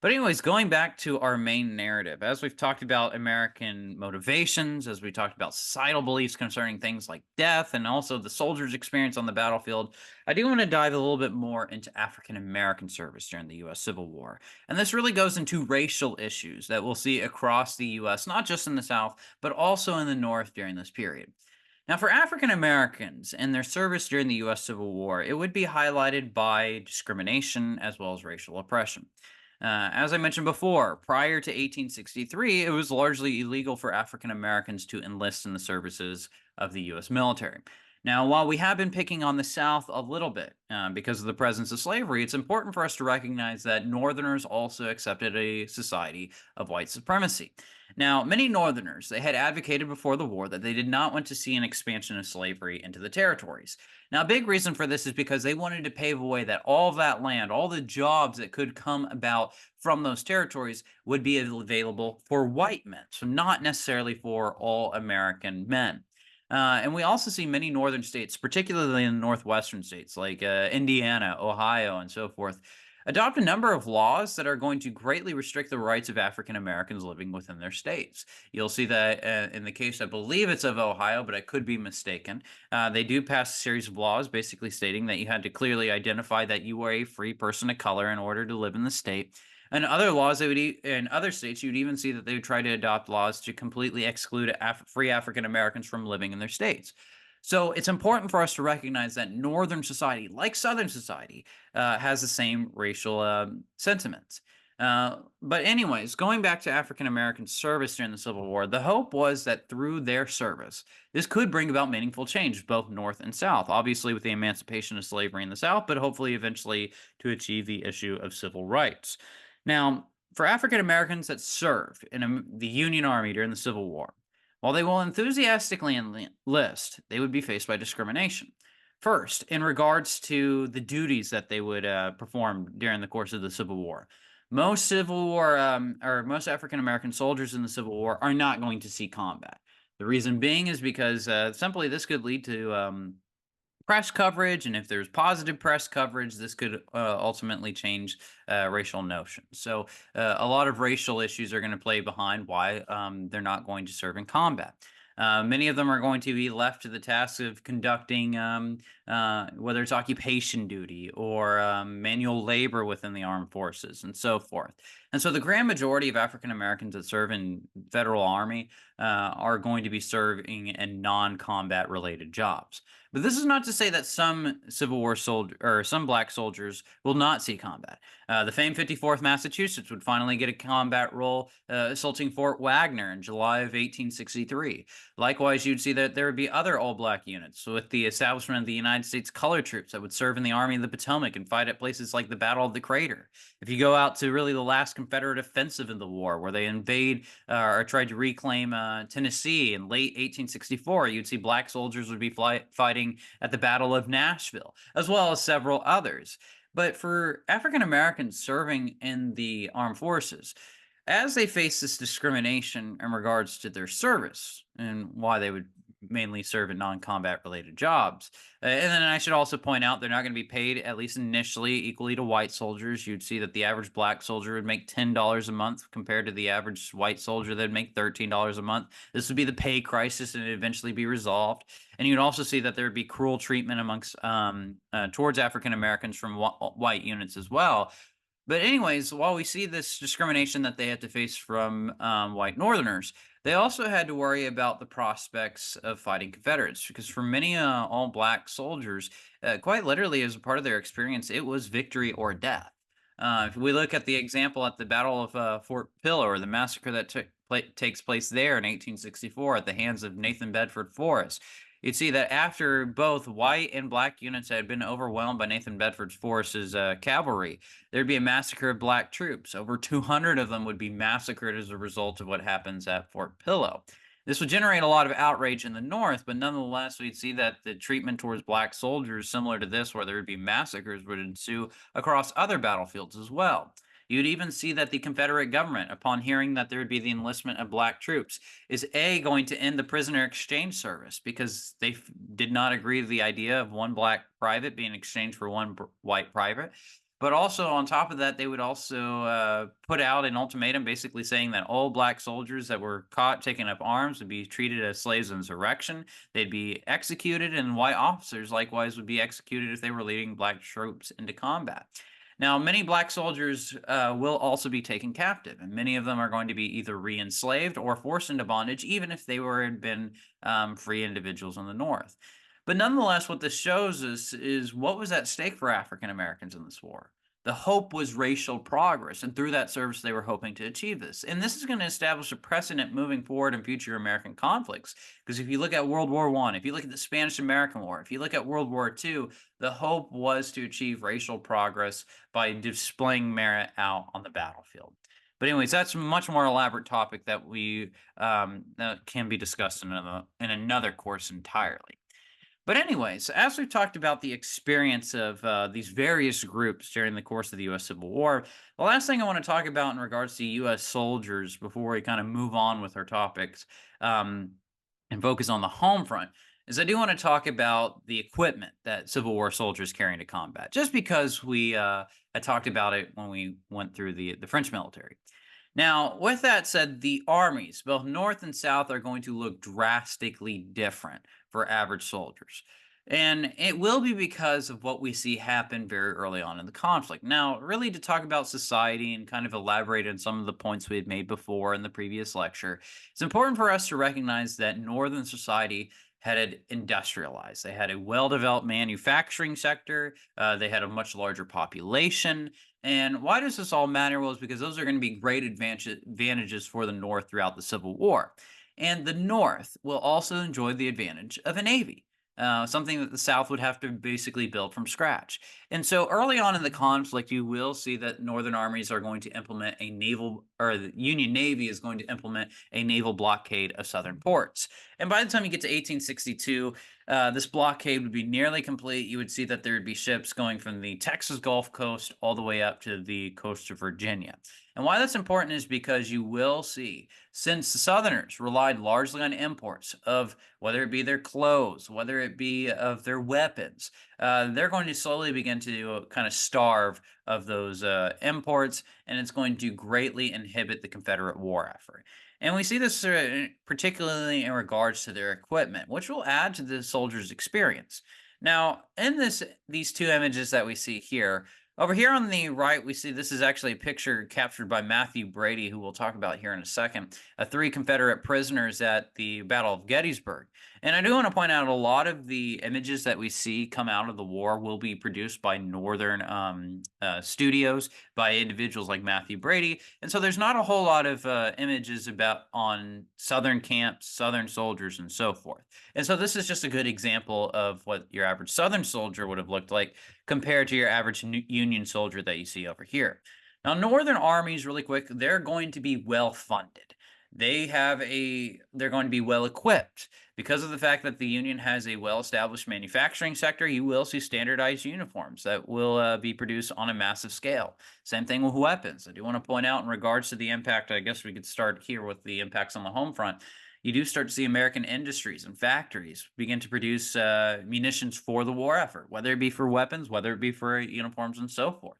But anyways, going back to our main narrative, as we've talked about American motivations, as we talked about societal beliefs concerning things like death, and also the soldiers' experience on the battlefield, I do want to dive a little bit more into African American service during the U.S. Civil War. And this really goes into racial issues that we'll see across the U.S., not just in the South, but also in the North during this period. Now, for African Americans and their service during the U.S. Civil War, it would be highlighted by discrimination as well as racial oppression. As I mentioned before, prior to 1863, it was largely illegal for African Americans to enlist in the services of the U.S. military. Now, while we have been picking on the South a little bit because of the presence of slavery, it's important for us to recognize that Northerners also accepted a society of white supremacy. Now, many Northerners, they had advocated before the war that they did not want to see an expansion of slavery into the territories. Now, a big reason for this is because they wanted to pave a way that all of that land, all the jobs that could come about from those territories would be available for white men, so not necessarily for all American men. And we also see many northern states, particularly in the northwestern states like Indiana, Ohio, and so forth. adopt a number of laws that are going to greatly restrict the rights of African Americans living within their states. You'll see that in the case, I believe it's of Ohio, but I could be mistaken. They do pass a series of laws basically stating that you had to clearly identify that you were a free person of color in order to live in the state. And other laws, in other states, you'd even see that they would try to adopt laws to completely exclude free African Americans from living in their states. So it's important for us to recognize that Northern society, like Southern society, has the same racial sentiments. But, anyways, going back to African American service during the Civil War, the hope was that through their service, this could bring about meaningful change, both North and South. Obviously, with the emancipation of slavery in the South, but hopefully eventually to achieve the issue of civil rights. Now, for African Americans that served in the Union Army during the Civil War, while they will enthusiastically enlist, they would be faced by discrimination. First, in regards to the duties that they would perform during the course of the Civil War. Most Civil War or most African American soldiers in the Civil War are not going to see combat. The reason being is because simply this could lead to press coverage, and if there's positive press coverage, this could ultimately change racial notions. So a lot of racial issues are going to play behind why they're not going to serve in combat. Many of them are going to be left to the task of conducting, whether it's occupation duty or manual labor within the armed forces and so forth. And so the grand majority of African Americans that serve in federal army are going to be serving in non-combat related jobs. But this is not to say that some Civil War soldier or some black soldiers will not see combat. The famed 54th Massachusetts would finally get a combat role assaulting Fort Wagner in July of 1863. Likewise, you'd see that there would be other all-black units with the establishment of the United States Colored Troops that would serve in the Army of the Potomac and fight at places like the Battle of the Crater. If you go out to really the last Confederate offensive in the war, where they invade or tried to reclaim Tennessee in late 1864, you'd see black soldiers would be fighting at the Battle of Nashville, as well as several others. But for African Americans serving in the armed forces, as they face this discrimination in regards to their service and why they would mainly serve in non-combat related jobs. And then I should also point out they're not going to be paid, at least initially, equally to white soldiers. You'd see that the average black soldier would make $10 a month compared to the average white soldier that'd make $13 a month. This would be the pay crisis and it'd eventually be resolved. And you'd also see that there would be cruel treatment amongst towards African Americans from white units as well. But anyways, while we see this discrimination that they had to face from white Northerners, they also had to worry about the prospects of fighting Confederates because for many all black soldiers, quite literally as a part of their experience, it was victory or death. If we look at the example at the Battle of Fort Pillow or the massacre that takes place there in 1864 at the hands of Nathan Bedford Forrest, you'd see that after both white and black units had been overwhelmed by Nathan Bedford Forrest's cavalry, there'd be a massacre of black troops. Over 200 of them would be massacred as a result of what happens at Fort Pillow. This would generate a lot of outrage in the North, but nonetheless, we'd see that the treatment towards black soldiers, similar to this, where there would be massacres, would ensue across other battlefields as well. You'd even see that the Confederate government, upon hearing that there would be the enlistment of black troops, is going to end the prisoner exchange service because they did not agree to the idea of one black private being exchanged for one white private. But also, on top of that, they would also put out an ultimatum basically saying that all black soldiers that were caught taking up arms would be treated as slaves of insurrection. They'd be executed, and white officers likewise would be executed if they were leading black troops into combat. Now, many black soldiers will also be taken captive, and many of them are going to be either re-enslaved or forced into bondage, even if they had been free individuals in the North. But nonetheless, what this shows us is what was at stake for African Americans in this war. The hope was racial progress, and through that service, they were hoping to achieve this. And this is going to establish a precedent moving forward in future American conflicts. Because if you look at World War I, if you look at the Spanish American War, if you look at World War II, the hope was to achieve racial progress by displaying merit out on the battlefield. But anyways, that's a much more elaborate topic that that can be discussed in another course entirely. But anyways, as we've talked about the experience of these various groups during the course of the U.S. Civil War, the last thing I want to talk about in regards to U.S. soldiers before we kind of move on with our topics and focus on the home front is I do want to talk about the equipment that Civil War soldiers carry into combat, just because I talked about it when we went through the French military. Now, with that said, the armies, both North and South, are going to look drastically different for average soldiers. And it will be because of what we see happen very early on in the conflict. Now, really, to talk about society and kind of elaborate on some of the points we had made before in the previous lecture, it's important for us to recognize that Northern society had industrialized. They had a well developed manufacturing sector, they had a much larger population, and why does this all matter? Well, it's because those are going to be great advantages for the North throughout the Civil War. And the North will also enjoy the advantage of a Navy, something that the South would have to basically build from scratch. And so early on in the conflict, you will see that Northern armies are going to implement a naval, or the Union Navy is going to implement a naval blockade of Southern ports. And by the time you get to 1862, this blockade would be nearly complete. You would see that there would be ships going from the Texas Gulf Coast all the way up to the coast of Virginia. And why that's important is because you will see, since the Southerners relied largely on imports of whether it be their clothes, whether it be of their weapons, they're going to slowly begin to kind of starve of those imports, and it's going to greatly inhibit the Confederate war effort. And we see this particularly in regards to their equipment, which will add to the soldiers' experience. Now, in these two images that we see here, over here on the right, we see this is actually a picture captured by Matthew Brady, who we'll talk about here in a second, three Confederate prisoners at the Battle of Gettysburg. And I do want to point out a lot of the images that we see come out of the war will be produced by Northern studios, by individuals like Matthew Brady. And so there's not a whole lot of images about on Southern camps, Southern soldiers, and so forth. And so this is just a good example of what your average Southern soldier would have looked like compared to your average Union soldier that you see over here. Now, Northern armies, really quick, they're going to be well funded. They're going to be well equipped. Because of the fact that the Union has a well-established manufacturing sector, you will see standardized uniforms that will be produced on a massive scale. Same thing with weapons. I do want to point out in regards to the impact, I guess we could start here with the impacts on the home front. You do start to see American industries and factories begin to produce munitions for the war effort, whether it be for weapons, whether it be for uniforms, and so forth.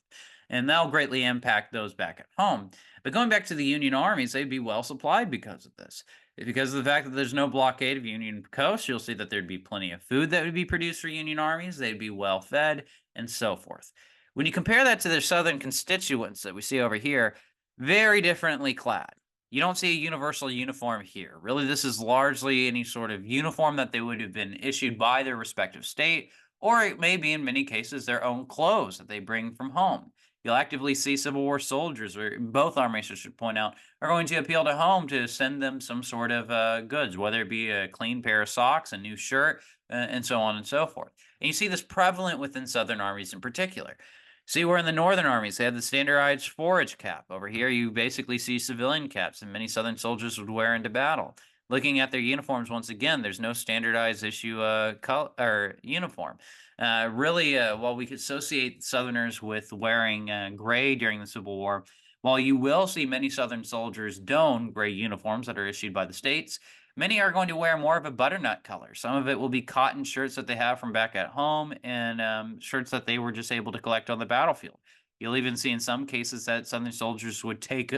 And that'll greatly impact those back at home. But going back to the Union armies, they'd be well supplied because of this. Because of the fact that there's no blockade of Union coast, you'll see that there'd be plenty of food that would be produced for Union armies. They'd be well fed, and so forth. When you compare that to their Southern constituents that we see over here, very differently clad. You don't see a universal uniform here. Really, this is largely any sort of uniform that they would have been issued by their respective state, or it may be in many cases their own clothes that they bring from home. You'll actively see Civil War soldiers, or both armies, I should point out, are going to appeal to home to send them some sort of goods, whether it be a clean pair of socks, a new shirt, and so on and so forth. And you see this prevalent within Southern armies in particular. See, where in the Northern armies, they had the standardized forage cap. Over here, you basically see civilian caps that many Southern soldiers would wear into battle. Looking at their uniforms, once again, there's no standardized issue color or uniform. Really, while we could associate Southerners with wearing gray during the Civil War, while you will see many Southern soldiers don gray uniforms that are issued by the states, many are going to wear more of a butternut color. Some of it will be cotton shirts that they have from back at home and shirts that they were just able to collect on the battlefield. You'll even see in some cases that Southern soldiers would take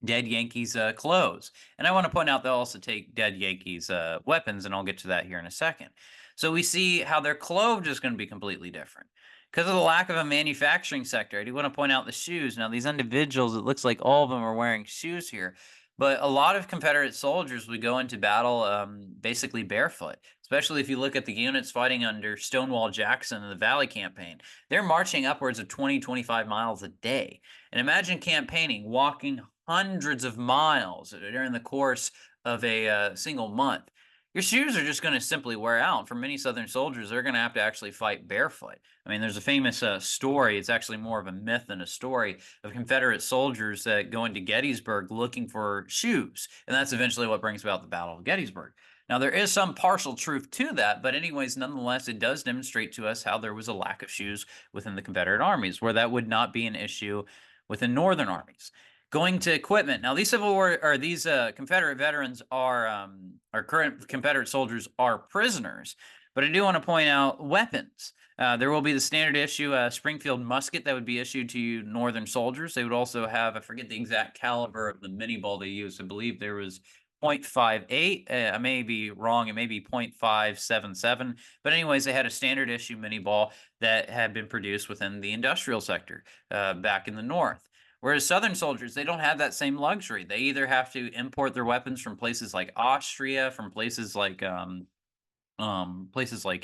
dead Yankees clothes. And I want to point out they'll also take dead Yankees weapons, and I'll get to that here in a second. So we see how their clothes is going to be completely different. Because of the lack of a manufacturing sector, I do want to point out the shoes. Now, these individuals, it looks like all of them are wearing shoes here. But a lot of Confederate soldiers would go into battle basically barefoot, especially if you look at the units fighting under Stonewall Jackson in the Valley Campaign. They're marching upwards of 20, 25 miles a day. And imagine campaigning, walking hundreds of miles during the course of a single month. Your shoes are just going to simply wear out. For many Southern soldiers, they're going to have to actually fight barefoot. I mean, there's a famous story. It's actually more of a myth than a story of Confederate soldiers that go into Gettysburg looking for shoes. And that's eventually what brings about the Battle of Gettysburg. Now, there is some partial truth to that, but anyways, nonetheless, it does demonstrate to us how there was a lack of shoes within the Confederate armies, where that would not be an issue within Northern armies. Going to equipment. Now, these Civil War or these Confederate veterans are current Confederate soldiers are prisoners. But I do want to point out weapons. There will be the standard issue Springfield musket that would be issued to Northern soldiers. They would also have, I forget the exact caliber of the mini ball they used. I believe there was .58. I may be wrong. It may be .577. But anyways, they had a standard issue mini ball that had been produced within the industrial sector back in the North. Whereas Southern soldiers, they don't have that same luxury. They either have to import their weapons from places like Austria, from places like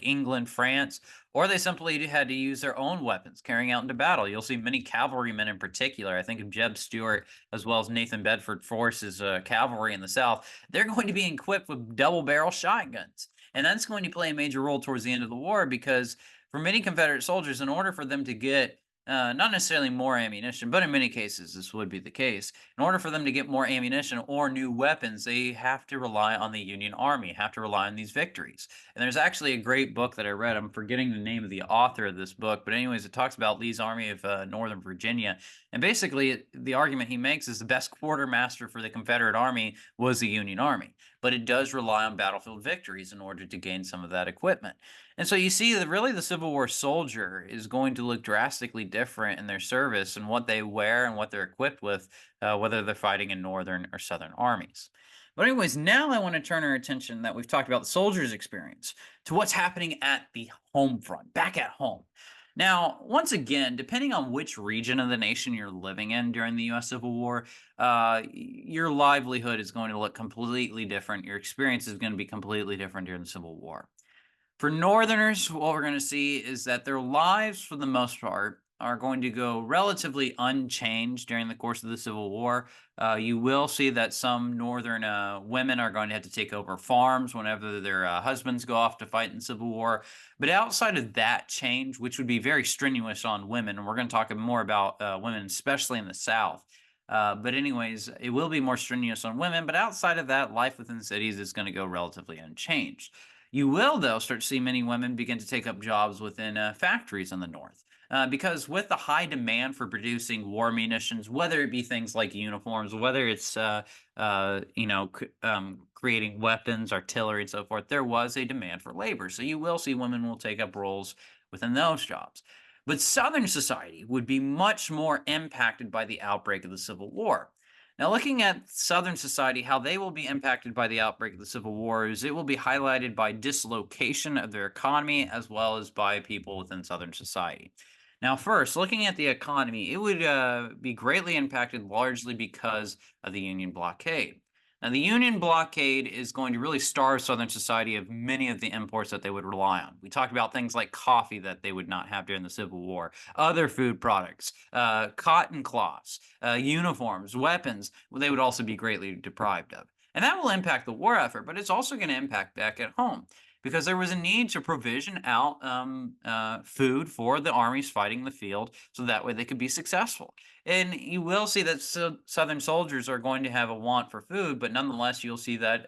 England, France, or they simply had to use their own weapons carrying out into battle. You'll see many cavalrymen in particular. I think of Jeb Stuart as well as Nathan Bedford Force's cavalry in the South. They're going to be equipped with double barrel shotguns. And that's going to play a major role towards the end of the war because for many Confederate soldiers, in order for them to get not necessarily more ammunition, but in many cases this would be the case. In order for them to get more ammunition or new weapons, they have to rely on the Union Army, have to rely on these victories. And there's actually a great book that I read. I'm forgetting the name of the author of this book, but anyways, it talks about Lee's Army of Northern Virginia. And basically, the argument he makes is the best quartermaster for the Confederate Army was the Union Army. But it does rely on battlefield victories in order to gain some of that equipment. And so you see that really the Civil War soldier is going to look drastically different in their service and what they wear and what they're equipped with, whether they're fighting in Northern or Southern armies. But anyways, now I want to turn our attention that we've talked about the soldier's experience to what's happening at the home front, back at home. Now, once again, depending on which region of the nation you're living in during the U.S. Civil War, your livelihood is going to look completely different. Your experience is going to be completely different during the Civil War. For Northerners, what we're going to see is that their lives, for the most part, are going to go relatively unchanged during the course of the Civil War. You will see that some Northern women are going to have to take over farms whenever their husbands go off to fight in the Civil War. But outside of that change, which would be very strenuous on women, and we're going to talk more about women, especially in the South. But anyways, it will be more strenuous on women. But outside of that, life within cities is going to go relatively unchanged. You will, though, start to see many women begin to take up jobs within factories in the North. Because with the high demand for producing war munitions, whether it be things like uniforms, whether it's creating weapons, artillery, and so forth, there was a demand for labor. So you will see women will take up roles within those jobs. But Southern society would be much more impacted by the outbreak of the Civil War. Now, looking at Southern society, how they will be impacted by the outbreak of the Civil War is it will be highlighted by dislocation of their economy as well as by people within Southern society. Now, first, looking at the economy, it would be greatly impacted largely because of the Union blockade. Now, the Union blockade is going to really starve Southern society of many of the imports that they would rely on. We talked about things like coffee that they would not have during the Civil War, other food products, cotton cloths, uniforms, weapons, they would also be greatly deprived of. And that will impact the war effort, but it's also going to impact back at home because there was a need to provision out food for the armies fighting the field so that way they could be successful. And you will see that Southern soldiers are going to have a want for food, but nonetheless, you'll see that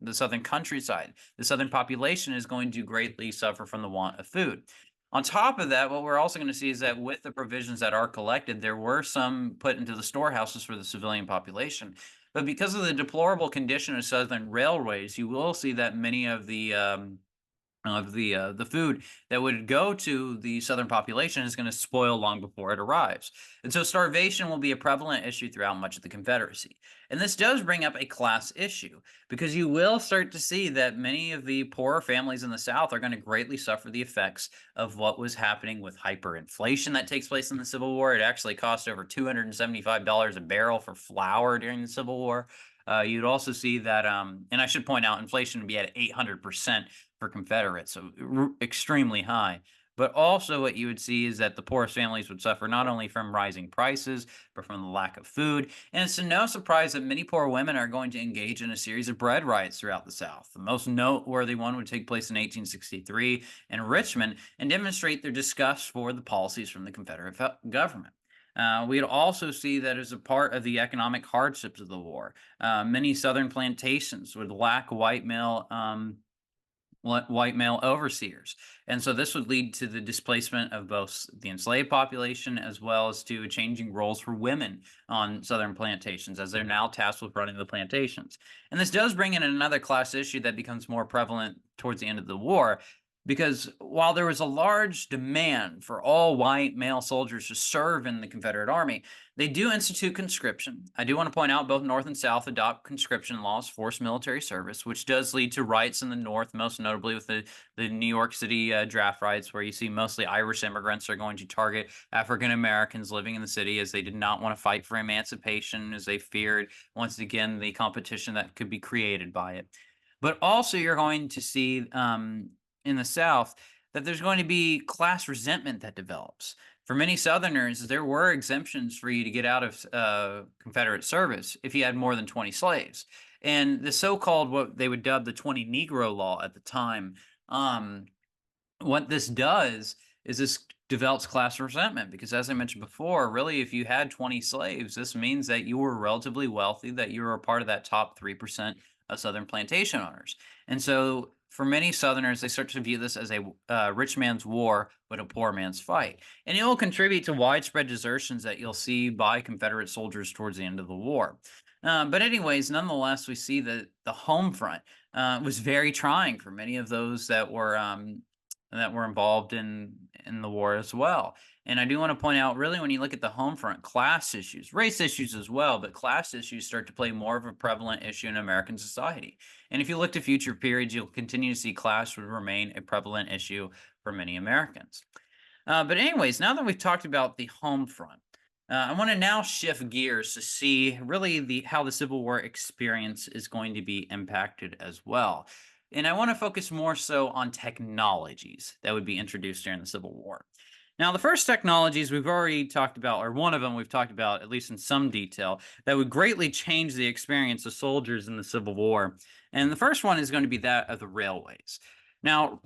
the Southern countryside, the Southern population is going to greatly suffer from the want of food. On top of that, what we're also going to see is that with the provisions that are collected, there were some put into the storehouses for the civilian population. But because of the deplorable condition of Southern railways, you will see that many of the food that would go to the Southern population is going to spoil long before it arrives. And so starvation will be a prevalent issue throughout much of the Confederacy. And this does bring up a class issue because you will start to see that many of the poorer families in the South are going to greatly suffer the effects of what was happening with hyperinflation that takes place in the Civil War. It actually cost over $275 a barrel for flour during the Civil War. You'd also see that, and I should point out, inflation would be at 800% for Confederates, so extremely high. But also what you would see is that the poorest families would suffer not only from rising prices, but from the lack of food. And it's no surprise that many poor women are going to engage in a series of bread riots throughout the South. The most noteworthy one would take place in 1863 in Richmond and demonstrate their disgust for the policies from the Confederate government. We'd also see that as a part of the economic hardships of the war. Many Southern plantations would lack white male white male overseers. And so this would lead to the displacement of both the enslaved population as well as to changing roles for women on southern plantations as they're now tasked with running the plantations. And this does bring in another class issue that becomes more prevalent towards the end of the war. Because while there was a large demand for all white male soldiers to serve in the Confederate Army, they do institute conscription. I do want to point out both North and South adopt conscription laws, forced military service, which does lead to riots in the North, most notably with the New York City draft riots, where you see mostly Irish immigrants are going to target African Americans living in the city as they did not want to fight for emancipation, as they feared, once again, the competition that could be created by it. But also, you're going to see in the South that there's going to be class resentment that develops. For many Southerners, there were exemptions for you to get out of Confederate service if you had more than 20 slaves. And the so called, what they would dub the 20 Negro Law at the time, um, what this does is this develops class resentment because, as I mentioned before, really, if you had 20 slaves, this means that you were relatively wealthy, that you were a part of that top 3% of Southern plantation owners. And so, for many Southerners, they start to view this as a rich man's war, but a poor man's fight. And it will contribute to widespread desertions that you'll see by Confederate soldiers towards the end of the war. But, anyways, nonetheless, we see that the home front was very trying for many of those that were involved in the war as well. And I do want to point out, really, when you look at the home front, class issues, race issues as well, but class issues start to play more of a prevalent issue in American society. And if you look to future periods, you'll continue to see class would remain a prevalent issue for many Americans. But anyways, now that we've talked about the home front, I want to now shift gears to see really the how the Civil War experience is going to be impacted as well. And I want to focus more so on technologies that would be introduced during the Civil War. Now, the first technologies we've already talked about, or one of them we've talked about, at least in some detail, that would greatly change the experience of soldiers in the Civil War. And the first one is going to be that of the railways. Now,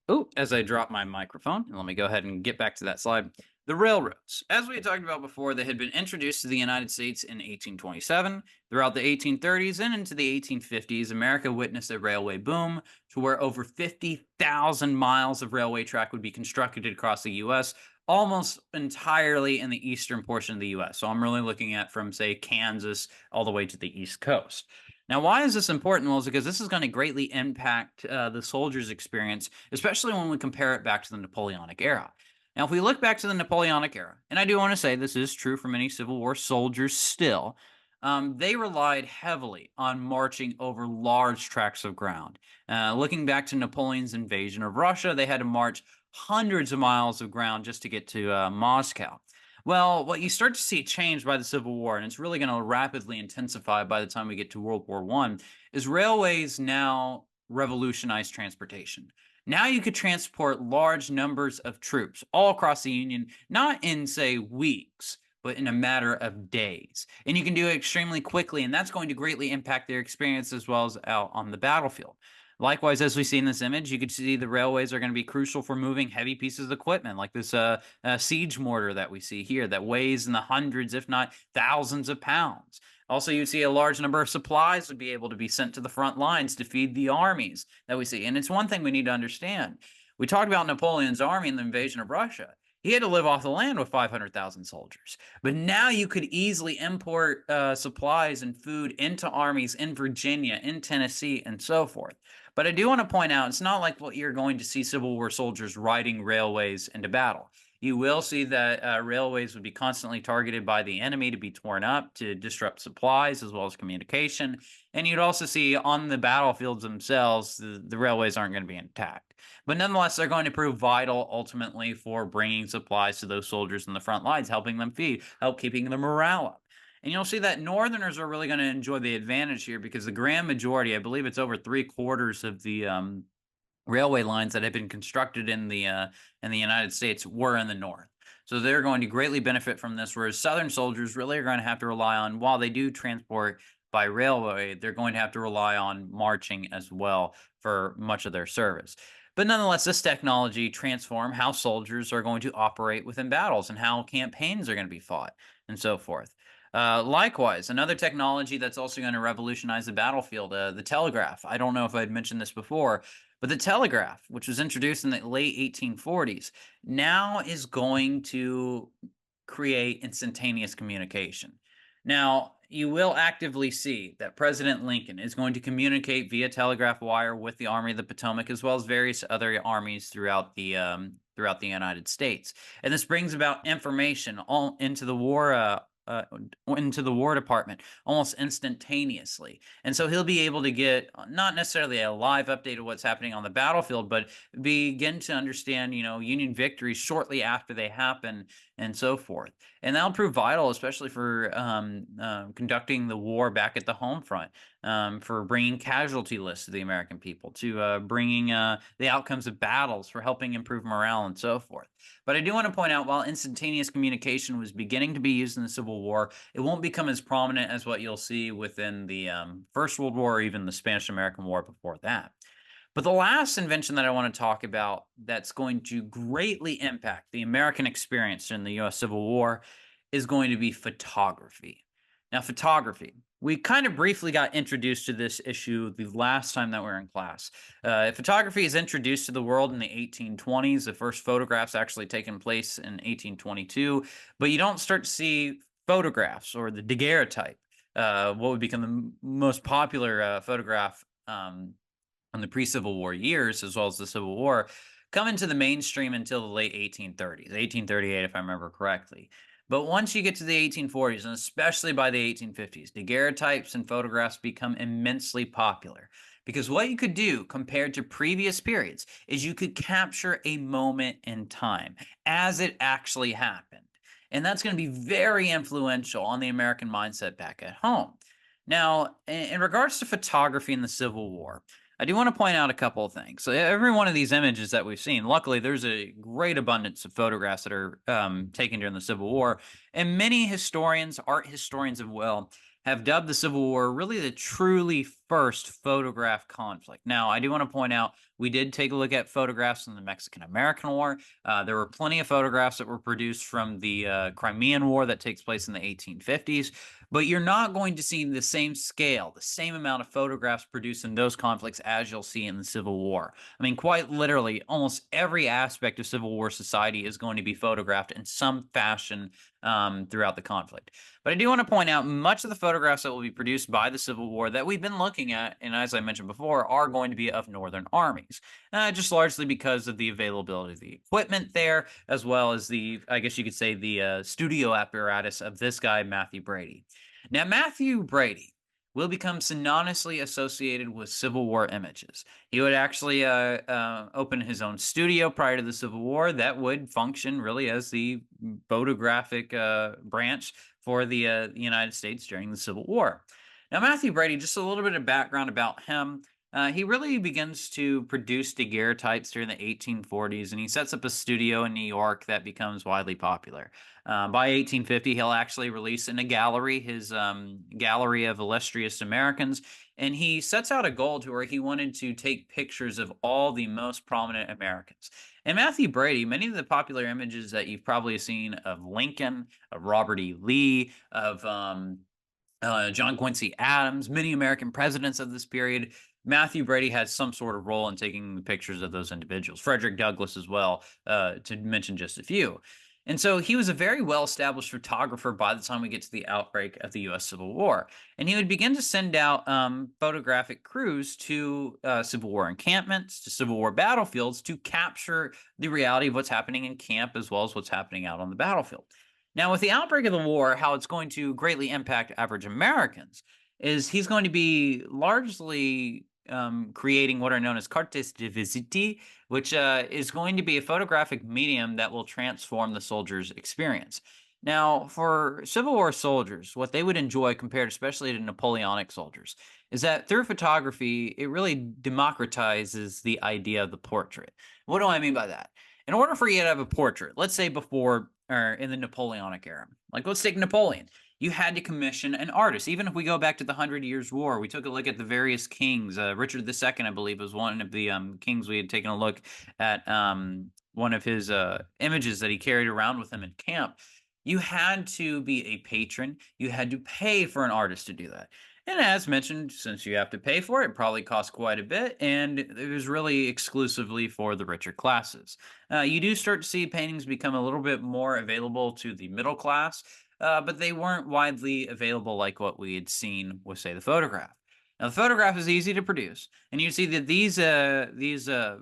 oh, as I drop my microphone, and let me go ahead and get back to that slide. The railroads, as we had talked about before, they had been introduced to the United States in 1827. Throughout the 1830s and into the 1850s, America witnessed a railway boom to where over 50,000 miles of railway track would be constructed across the U.S., almost entirely in the eastern portion of the U.S. So I'm really looking at from, say, Kansas all the way to the East Coast. Now, why is this important? Well, it's because this is going to greatly impact the soldiers' experience, especially when we compare it back to the Napoleonic era. Now, if we look back to the Napoleonic era, and I do want to say this is true for many Civil War soldiers still, they relied heavily on marching over large tracts of ground. Looking back to Napoleon's invasion of Russia, they had to march hundreds of miles of ground just to get to Moscow. Well, what you start to see change by the Civil War, and it's really going to rapidly intensify by the time we get to World War I, is railways now revolutionize transportation. Now you could transport large numbers of troops all across the Union, not in, say, weeks, but in a matter of days. And you can do it extremely quickly, and that's going to greatly impact their experience as well as out on the battlefield. Likewise, as we see in this image, you can see the railways are going to be crucial for moving heavy pieces of equipment, like this siege mortar that we see here that weighs in the hundreds, if not thousands of pounds. Also, you'd see a large number of supplies would be able to be sent to the front lines to feed the armies that we see. And it's one thing we need to understand. We talked about Napoleon's army and the invasion of Russia. He had to live off the land with 500,000 soldiers. But now you could easily import supplies and food into armies in Virginia, in Tennessee, and so forth. But I do want to point out, it's not like what you're going to see Civil War soldiers riding railways into battle. You will see that railways would be constantly targeted by the enemy to be torn up to disrupt supplies as well as communication. And you'd also see on the battlefields themselves, the railways aren't going to be intact. But nonetheless, they're going to prove vital ultimately for bringing supplies to those soldiers in the front lines, helping them feed, help keeping the morale up. And you'll see that Northerners are really going to enjoy the advantage here because the grand majority, I believe it's over 3/4 of the railway lines that have been constructed in the United States were in the North. So they're going to greatly benefit from this, whereas Southern soldiers really are going to have to rely on, while they do transport by railway, they're going to have to rely on marching as well for much of their service. But nonetheless, this technology transform how soldiers are going to operate within battles and how campaigns are going to be fought and so forth. Likewise, another technology that's also going to revolutionize the battlefield, the telegraph. I don't know if I'd mentioned this before, But the telegraph, which was introduced in the late 1840s, now is going to create instantaneous communication. Now, you will actively see that President Lincoln is going to communicate via telegraph wire with the Army of the Potomac, as well as various other armies throughout the United States. And this brings about information all uh, into the War Department almost instantaneously. And so he'll be able to get not necessarily a live update of what's happening on the battlefield, but begin to understand, Union victories shortly after they happen and so forth. And that'll prove vital, especially for conducting the war back at the home front, for bringing casualty lists to the American people, to bringing the outcomes of battles, for helping improve morale and so forth. But I do want to point out, while instantaneous communication was beginning to be used in the Civil War, it won't become as prominent as what you'll see within the First World War or even the Spanish-American War before that. But the last invention that I want to talk about that's going to greatly impact the American experience in the US Civil War is going to be photography. Now, photography, we kind of briefly got introduced to this issue the last time that we were in class. Photography is introduced to the world in the 1820s. The first photographs actually taken place in 1822, but you don't start to see photographs or the daguerreotype, what would become the most popular photograph in the pre-Civil War years, as well as the Civil War, come into the mainstream until the late 1830s, 1838, if I remember correctly. But once you get to the 1840s, and especially by the 1850s, daguerreotypes and photographs become immensely popular. Because what you could do compared to previous periods is you could capture a moment in time as it actually happened. And that's going to be very influential on the American mindset back at home. Now, in regards to photography in the Civil War, I do want to point out a couple of things. So every one of these images that we've seen, luckily, there's a great abundance of photographs that are taken during the Civil War. And many historians, art historians as well, have dubbed the Civil War really the truly first photograph conflict. Now, I do want to point out, we did take a look at photographs in the Mexican-American War. There were plenty of photographs that were produced from the Crimean War that takes place in the 1850s. But you're not going to see the same scale, the same amount of photographs produced in those conflicts as you'll see in the Civil War. I mean, quite literally, almost every aspect of Civil War society is going to be photographed in some fashion throughout the conflict. But I do want to point out, much of the photographs that will be produced by the Civil War that we've been looking at, and as I mentioned before, are going to be of Northern armies, just largely because of the availability of the equipment there, as well as I guess you could say, the studio apparatus of this guy, Mathew Brady. Now, Mathew Brady will become synonymously associated with Civil War images. He would actually open his own studio prior to the Civil War that would function really as the photographic branch for the United States during the Civil War. Now, Mathew Brady, just a little bit of background about him. He really begins to produce daguerreotypes during the 1840s, and he sets up a studio in New York that becomes widely popular. By 1850, he'll actually release in a gallery his Gallery of Illustrious Americans, and he sets out a goal to where he wanted to take pictures of all the most prominent Americans. And Mathew Brady, many of the popular images that you've probably seen of Lincoln, of Robert E. Lee, of John Quincy Adams, many American presidents of this period, Mathew Brady had some sort of role in taking the pictures of those individuals. Frederick Douglass as well, to mention just a few. And so he was a very well-established photographer by the time we get to the outbreak of the U.S. Civil War. And he would begin to send out photographic crews to Civil War encampments, to Civil War battlefields, to capture the reality of what's happening in camp as well as what's happening out on the battlefield. Now, with the outbreak of the war, how it's going to greatly impact average Americans is he's going to be largely creating what are known as cartes de visite, which is going to be a photographic medium that will transform the soldier's experience. Now, for Civil War soldiers, what they would enjoy compared especially to Napoleonic soldiers is that through photography, it really democratizes the idea of the portrait. What do I mean by that? In order for you to have a portrait, let's say before or in the Napoleonic era, like let's take Napoleon, you had to commission an artist. Even if we go back to the Hundred Years' War, we took a look at the various kings. Richard II, I believe, was one of the kings. We had taken a look at one of his images that he carried around with him in camp. You had to be a patron. You had to pay for an artist to do that. And as mentioned, since you have to pay for it, it probably costs quite a bit, and it was really exclusively for the richer classes. You do start to see paintings become a little bit more available to the middle class, but they weren't widely available like what we had seen with, say, the photograph. Now, the photograph is easy to produce, and you see that these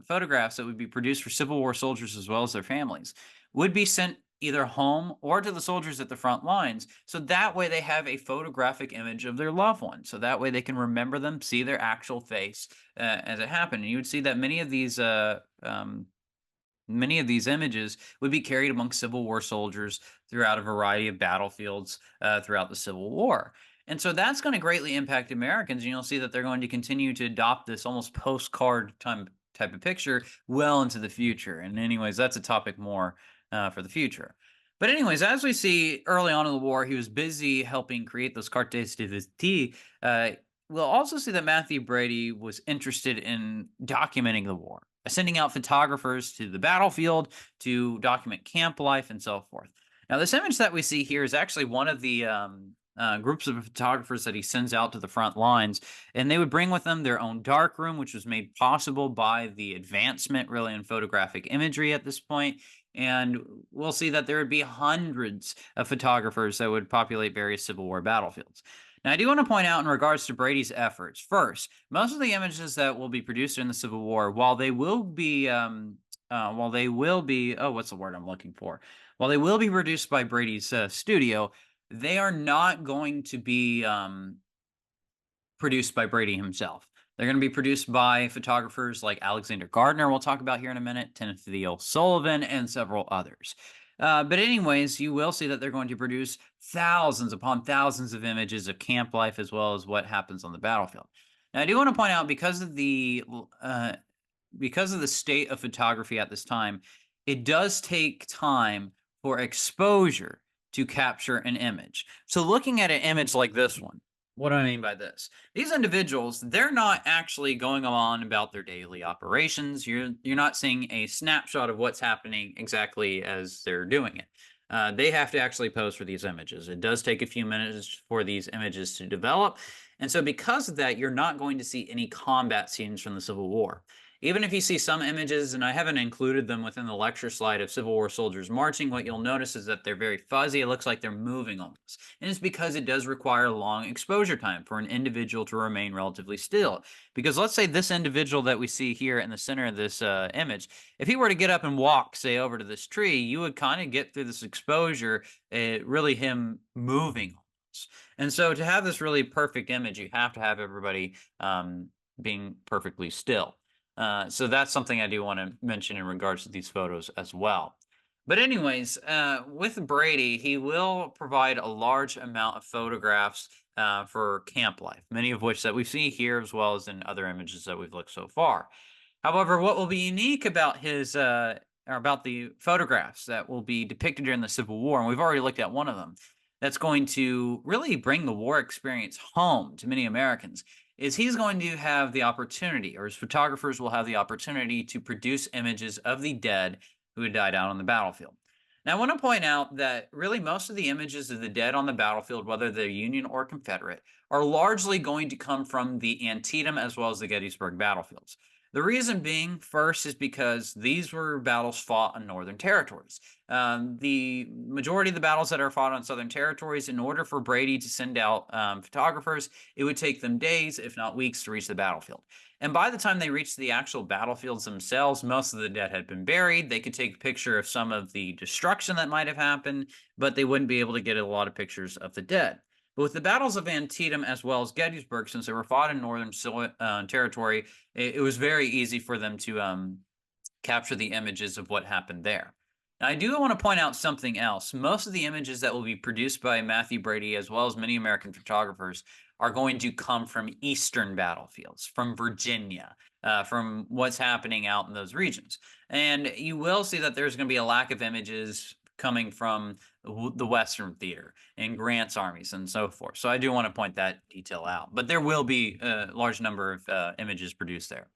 photographs that would be produced for Civil War soldiers as well as their families would be sent either home or to the soldiers at the front lines. So that way they have a photographic image of their loved one. So that way they can remember them, see their actual face as it happened. And you would see that many of these images would be carried among Civil War soldiers throughout a variety of battlefields throughout the Civil War. And so that's going to greatly impact Americans. And you'll see that they're going to continue to adopt this almost postcard type of picture well into the future. And, anyways, that's a topic more for the future. But, anyways, as we see early on in the war, he was busy helping create those cartes de visite. We'll also see that Matthew Brady was interested in documenting the war, sending out photographers to the battlefield to document camp life and so forth. Now, this image that we see here is actually one of the groups of photographers that he sends out to the front lines, and they would bring with them their own darkroom, which was made possible by the advancement, really, in photographic imagery at this point. And we'll see that there would be hundreds of photographers that would populate various Civil War battlefields. Now, I do want to point out in regards to Brady's efforts, first, most of the images that will be produced in the Civil War, while they will be, oh, what's the word I'm looking for? While they will be produced by Brady's studio, they are not going to be produced by Brady himself. They're going to be produced by photographers like Alexander Gardner, we'll talk about here in a minute, Timothy O'Sullivan, and several others. But anyways, you will see that they're going to produce thousands upon thousands of images of camp life as well as what happens on the battlefield. Now, I do want to point out because of the state of photography at this time, it does take time for exposure to capture an image. So looking at an image like this one, what do I mean by this? These individuals, they're not actually going on about their daily operations. You're not seeing a snapshot of what's happening exactly as they're doing it. They have to actually pose for these images. It does take a few minutes for these images to develop. And so because of that, you're not going to see any combat scenes from the Civil War. Even if you see some images, and I haven't included them within the lecture slide of Civil War soldiers marching, what you'll notice is that they're very fuzzy. It looks like they're moving almost. And it's because it does require long exposure time for an individual to remain relatively still. Because let's say this individual that we see here in the center of this image, if he were to get up and walk, say, over to this tree, you would kind of get through this exposure, really him moving. And so to have this really perfect image, you have to have everybody being perfectly still. So that's something I do want to mention in regards to these photos as well. But anyways, with Brady, he will provide a large amount of photographs for camp life, many of which that we see here as well as in other images that we've looked so far. However, what will be unique about his or about the photographs that will be depicted during the Civil War, and we've already looked at one of them, that's going to really bring the war experience home to many Americans, is he's going to have the opportunity, or his photographers will have the opportunity to produce images of the dead who had died out on the battlefield. Now, I want to point out that really most of the images of the dead on the battlefield, whether they're Union or Confederate, are largely going to come from the Antietam as well as the Gettysburg battlefields. The reason being, first, is because these were battles fought on northern territories. The majority of the battles that are fought on southern territories, in order for Brady to send out photographers, it would take them days, if not weeks, to reach the battlefield. And by the time they reached the actual battlefields themselves, most of the dead had been buried. They could take a picture of some of the destruction that might have happened, but they wouldn't be able to get a lot of pictures of the dead. But with the battles of Antietam as well as Gettysburg, since they were fought in northern territory, it was very easy for them to capture the images of what happened there. Now, I do want to point out something else. Most of the images that will be produced by Matthew Brady, as well as many American photographers, are going to come from eastern battlefields, from Virginia, from what's happening out in those regions. And you will see that there's going to be a lack of images coming from the Western theater and Grant's armies and so forth. So I do want to point that detail out. But there will be a large number of images produced there.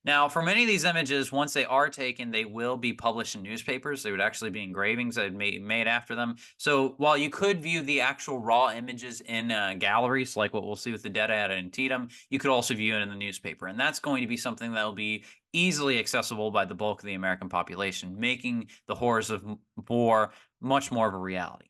Now, for many of these images, once they are taken, they will be published in newspapers. They would actually be engravings that made after them. So while you could view the actual raw images in galleries, like what we'll see with the dead at Antietam, you could also view it in the newspaper. And that's going to be something that will be easily accessible by the bulk of the American population, making the horrors of war much more of a reality.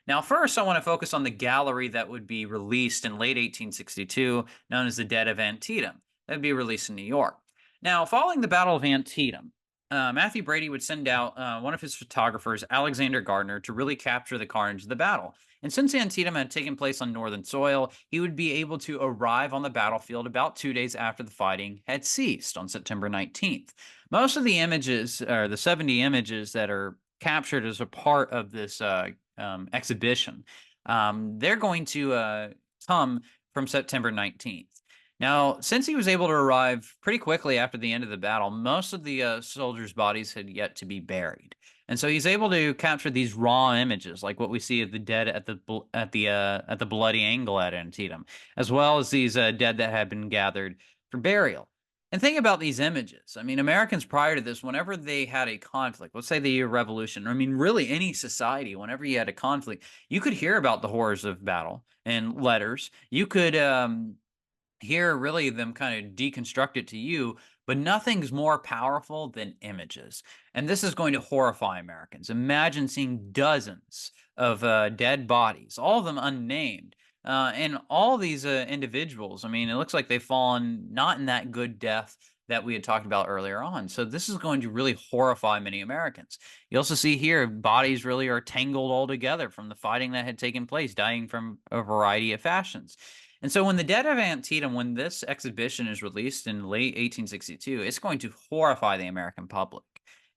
Now, first, I want to focus on the gallery that would be released in late 1862, known as the Dead of Antietam. That would be released in New York. Now, following the Battle of Antietam, Matthew Brady would send out one of his photographers, Alexander Gardner, to really capture the carnage of the battle. And since Antietam had taken place on northern soil, he would be able to arrive on the battlefield about 2 days after the fighting had ceased on September 19th. Most of the images, or the 70 images that are captured as a part of this exhibition, they're going to come from September 19th. Now, since he was able to arrive pretty quickly after the end of the battle, most of the soldiers' bodies had yet to be buried, and so he's able to capture these raw images, like what we see of the dead at the bloody angle at Antietam, as well as these dead that had been gathered for burial. And think about these images. I mean, Americans prior to this, whenever they had a conflict, let's say the Revolution, or I mean, really any society, whenever you had a conflict, you could hear about the horrors of battle in letters. You could hear really them kind of deconstruct it to you, but nothing's more powerful than images. And this is going to horrify Americans. Imagine seeing dozens of dead bodies, all of them unnamed. And all these individuals, I mean, it looks like they've fallen not in that good death that we had talked about earlier on. So this is going to really horrify many Americans. You also see here bodies really are tangled all together from the fighting that had taken place, dying from a variety of fashions. And so when the Dead of Antietam, when this exhibition is released in late 1862, it's going to horrify the American public.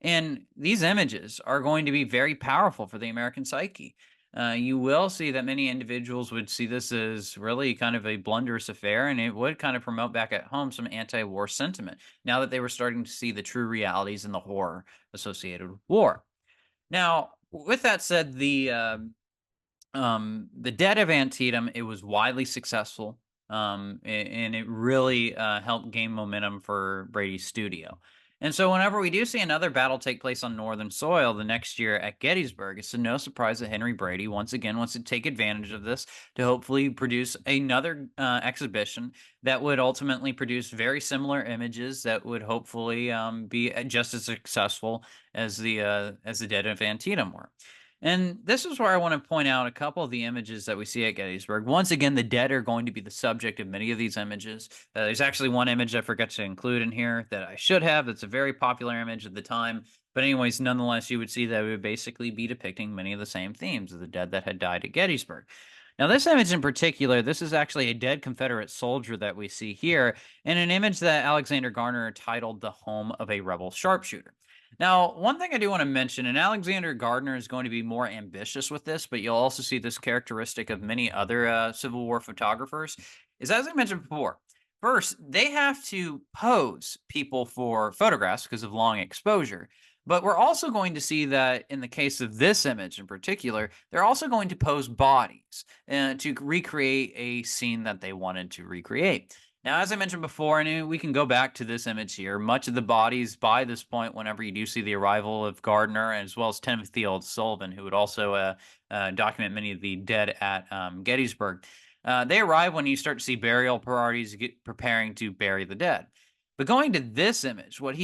And these images are going to be very powerful for the American psyche. You will see that many individuals would see this as really kind of a blunderous affair, and it would kind of promote back at home some anti war sentiment now that they were starting to see the true realities and the horror associated with war. Now, with that said, the Dead of Antietam, it was widely successful, and it really helped gain momentum for Brady's studio. And so, whenever we do see another battle take place on northern soil the next year at Gettysburg, it's no surprise that Henry Brady once again wants to take advantage of this to hopefully produce another exhibition that would ultimately produce very similar images that would hopefully be just as successful as the Dead of Antietam were. And this is where I want to point out a couple of the images that we see at Gettysburg. Once again, the dead are going to be the subject of many of these images. There's actually one image I forgot to include in here that I should have. That's a very popular image at the time. But anyways, nonetheless, you would see that it would basically be depicting many of the same themes of the dead that had died at Gettysburg. Now, this image in particular, this is actually a dead Confederate soldier that we see here, and an image that Alexander Garner titled "The Home of a Rebel Sharpshooter." Now, one thing I do want to mention, and Alexander Gardner is going to be more ambitious with this, but you'll also see this characteristic of many other Civil War photographers, is as I mentioned before, first, they have to pose people for photographs because of long exposure. But we're also going to see that in the case of this image in particular, they're also going to pose bodies to recreate a scene that they wanted to recreate. Now, as I mentioned before, and we can go back to this image here, much of the bodies by this point, whenever you do see the arrival of Gardner, as well as Timothy Old Sullivan, who would also document many of the dead at Gettysburg, they arrive when you start to see burial parties preparing to bury the dead. But going to this image, what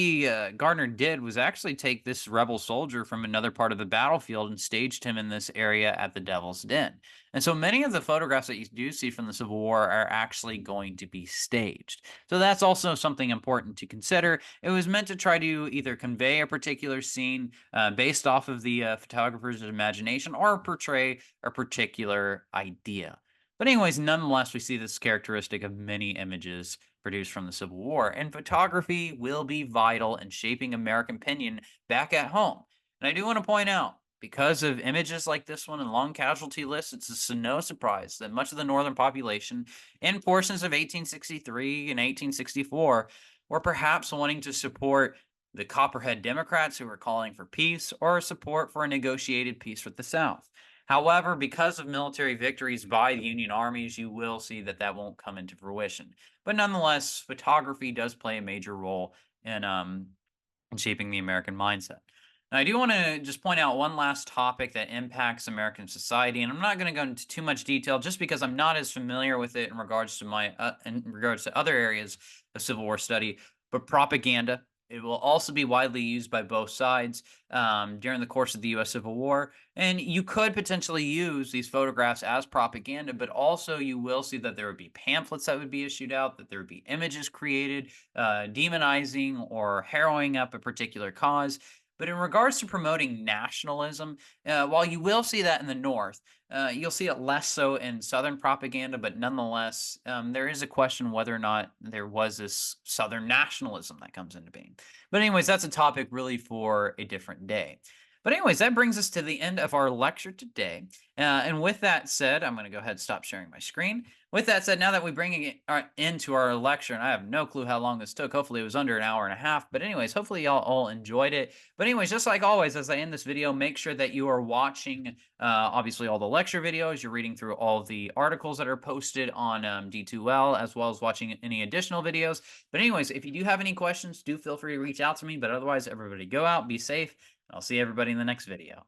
Gardner did was actually take this rebel soldier from another part of the battlefield and staged him in this area at the Devil's Den. And so many of the photographs that you do see from the Civil War are actually going to be staged. So that's also something important to consider. It was meant to try to either convey a particular scene based off of the photographer's imagination or portray a particular idea. But anyways, nonetheless, we see this characteristic of many images produced from the Civil War, and photography will be vital in shaping American opinion back at home. And I do want to point out, because of images like this one and long casualty lists, it's no surprise that much of the Northern population in portions of 1863 and 1864 were perhaps wanting to support the Copperhead Democrats who were calling for peace or support for a negotiated peace with the South. However, because of military victories by the Union armies, you will see that that won't come into fruition. But nonetheless, photography does play a major role in shaping the American mindset. Now, I do want to just point out one last topic that impacts American society, and I'm not going to go into too much detail just because I'm not as familiar with it in regards to other areas of Civil War study. But propaganda, it will also be widely used by both sides during the course of the U.S. Civil War, and you could potentially use these photographs as propaganda. But also, you will see that there would be pamphlets that would be issued out, that there would be images created demonizing or harrowing up a particular cause. But in regards to promoting nationalism, while you will see that in the North, you'll see it less so in Southern propaganda, but nonetheless, there is a question whether or not there was this Southern nationalism that comes into being. But, anyways, that's a topic really for a different day. But, anyways, that brings us to the end of our lecture today. And with that said, I'm going to go ahead and stop sharing my screen. With that said, now that we bring it into our lecture, and I have no clue how long this took. Hopefully it was under an hour and a half. But anyways, hopefully y'all all enjoyed it. But anyways, just like always, as I end this video, make sure that you are watching, obviously, all the lecture videos. You're reading through all of the articles that are posted on D2L, as well as watching any additional videos. But anyways, if you do have any questions, do feel free to reach out to me. But otherwise, everybody go out, be safe. I'll see everybody in the next video.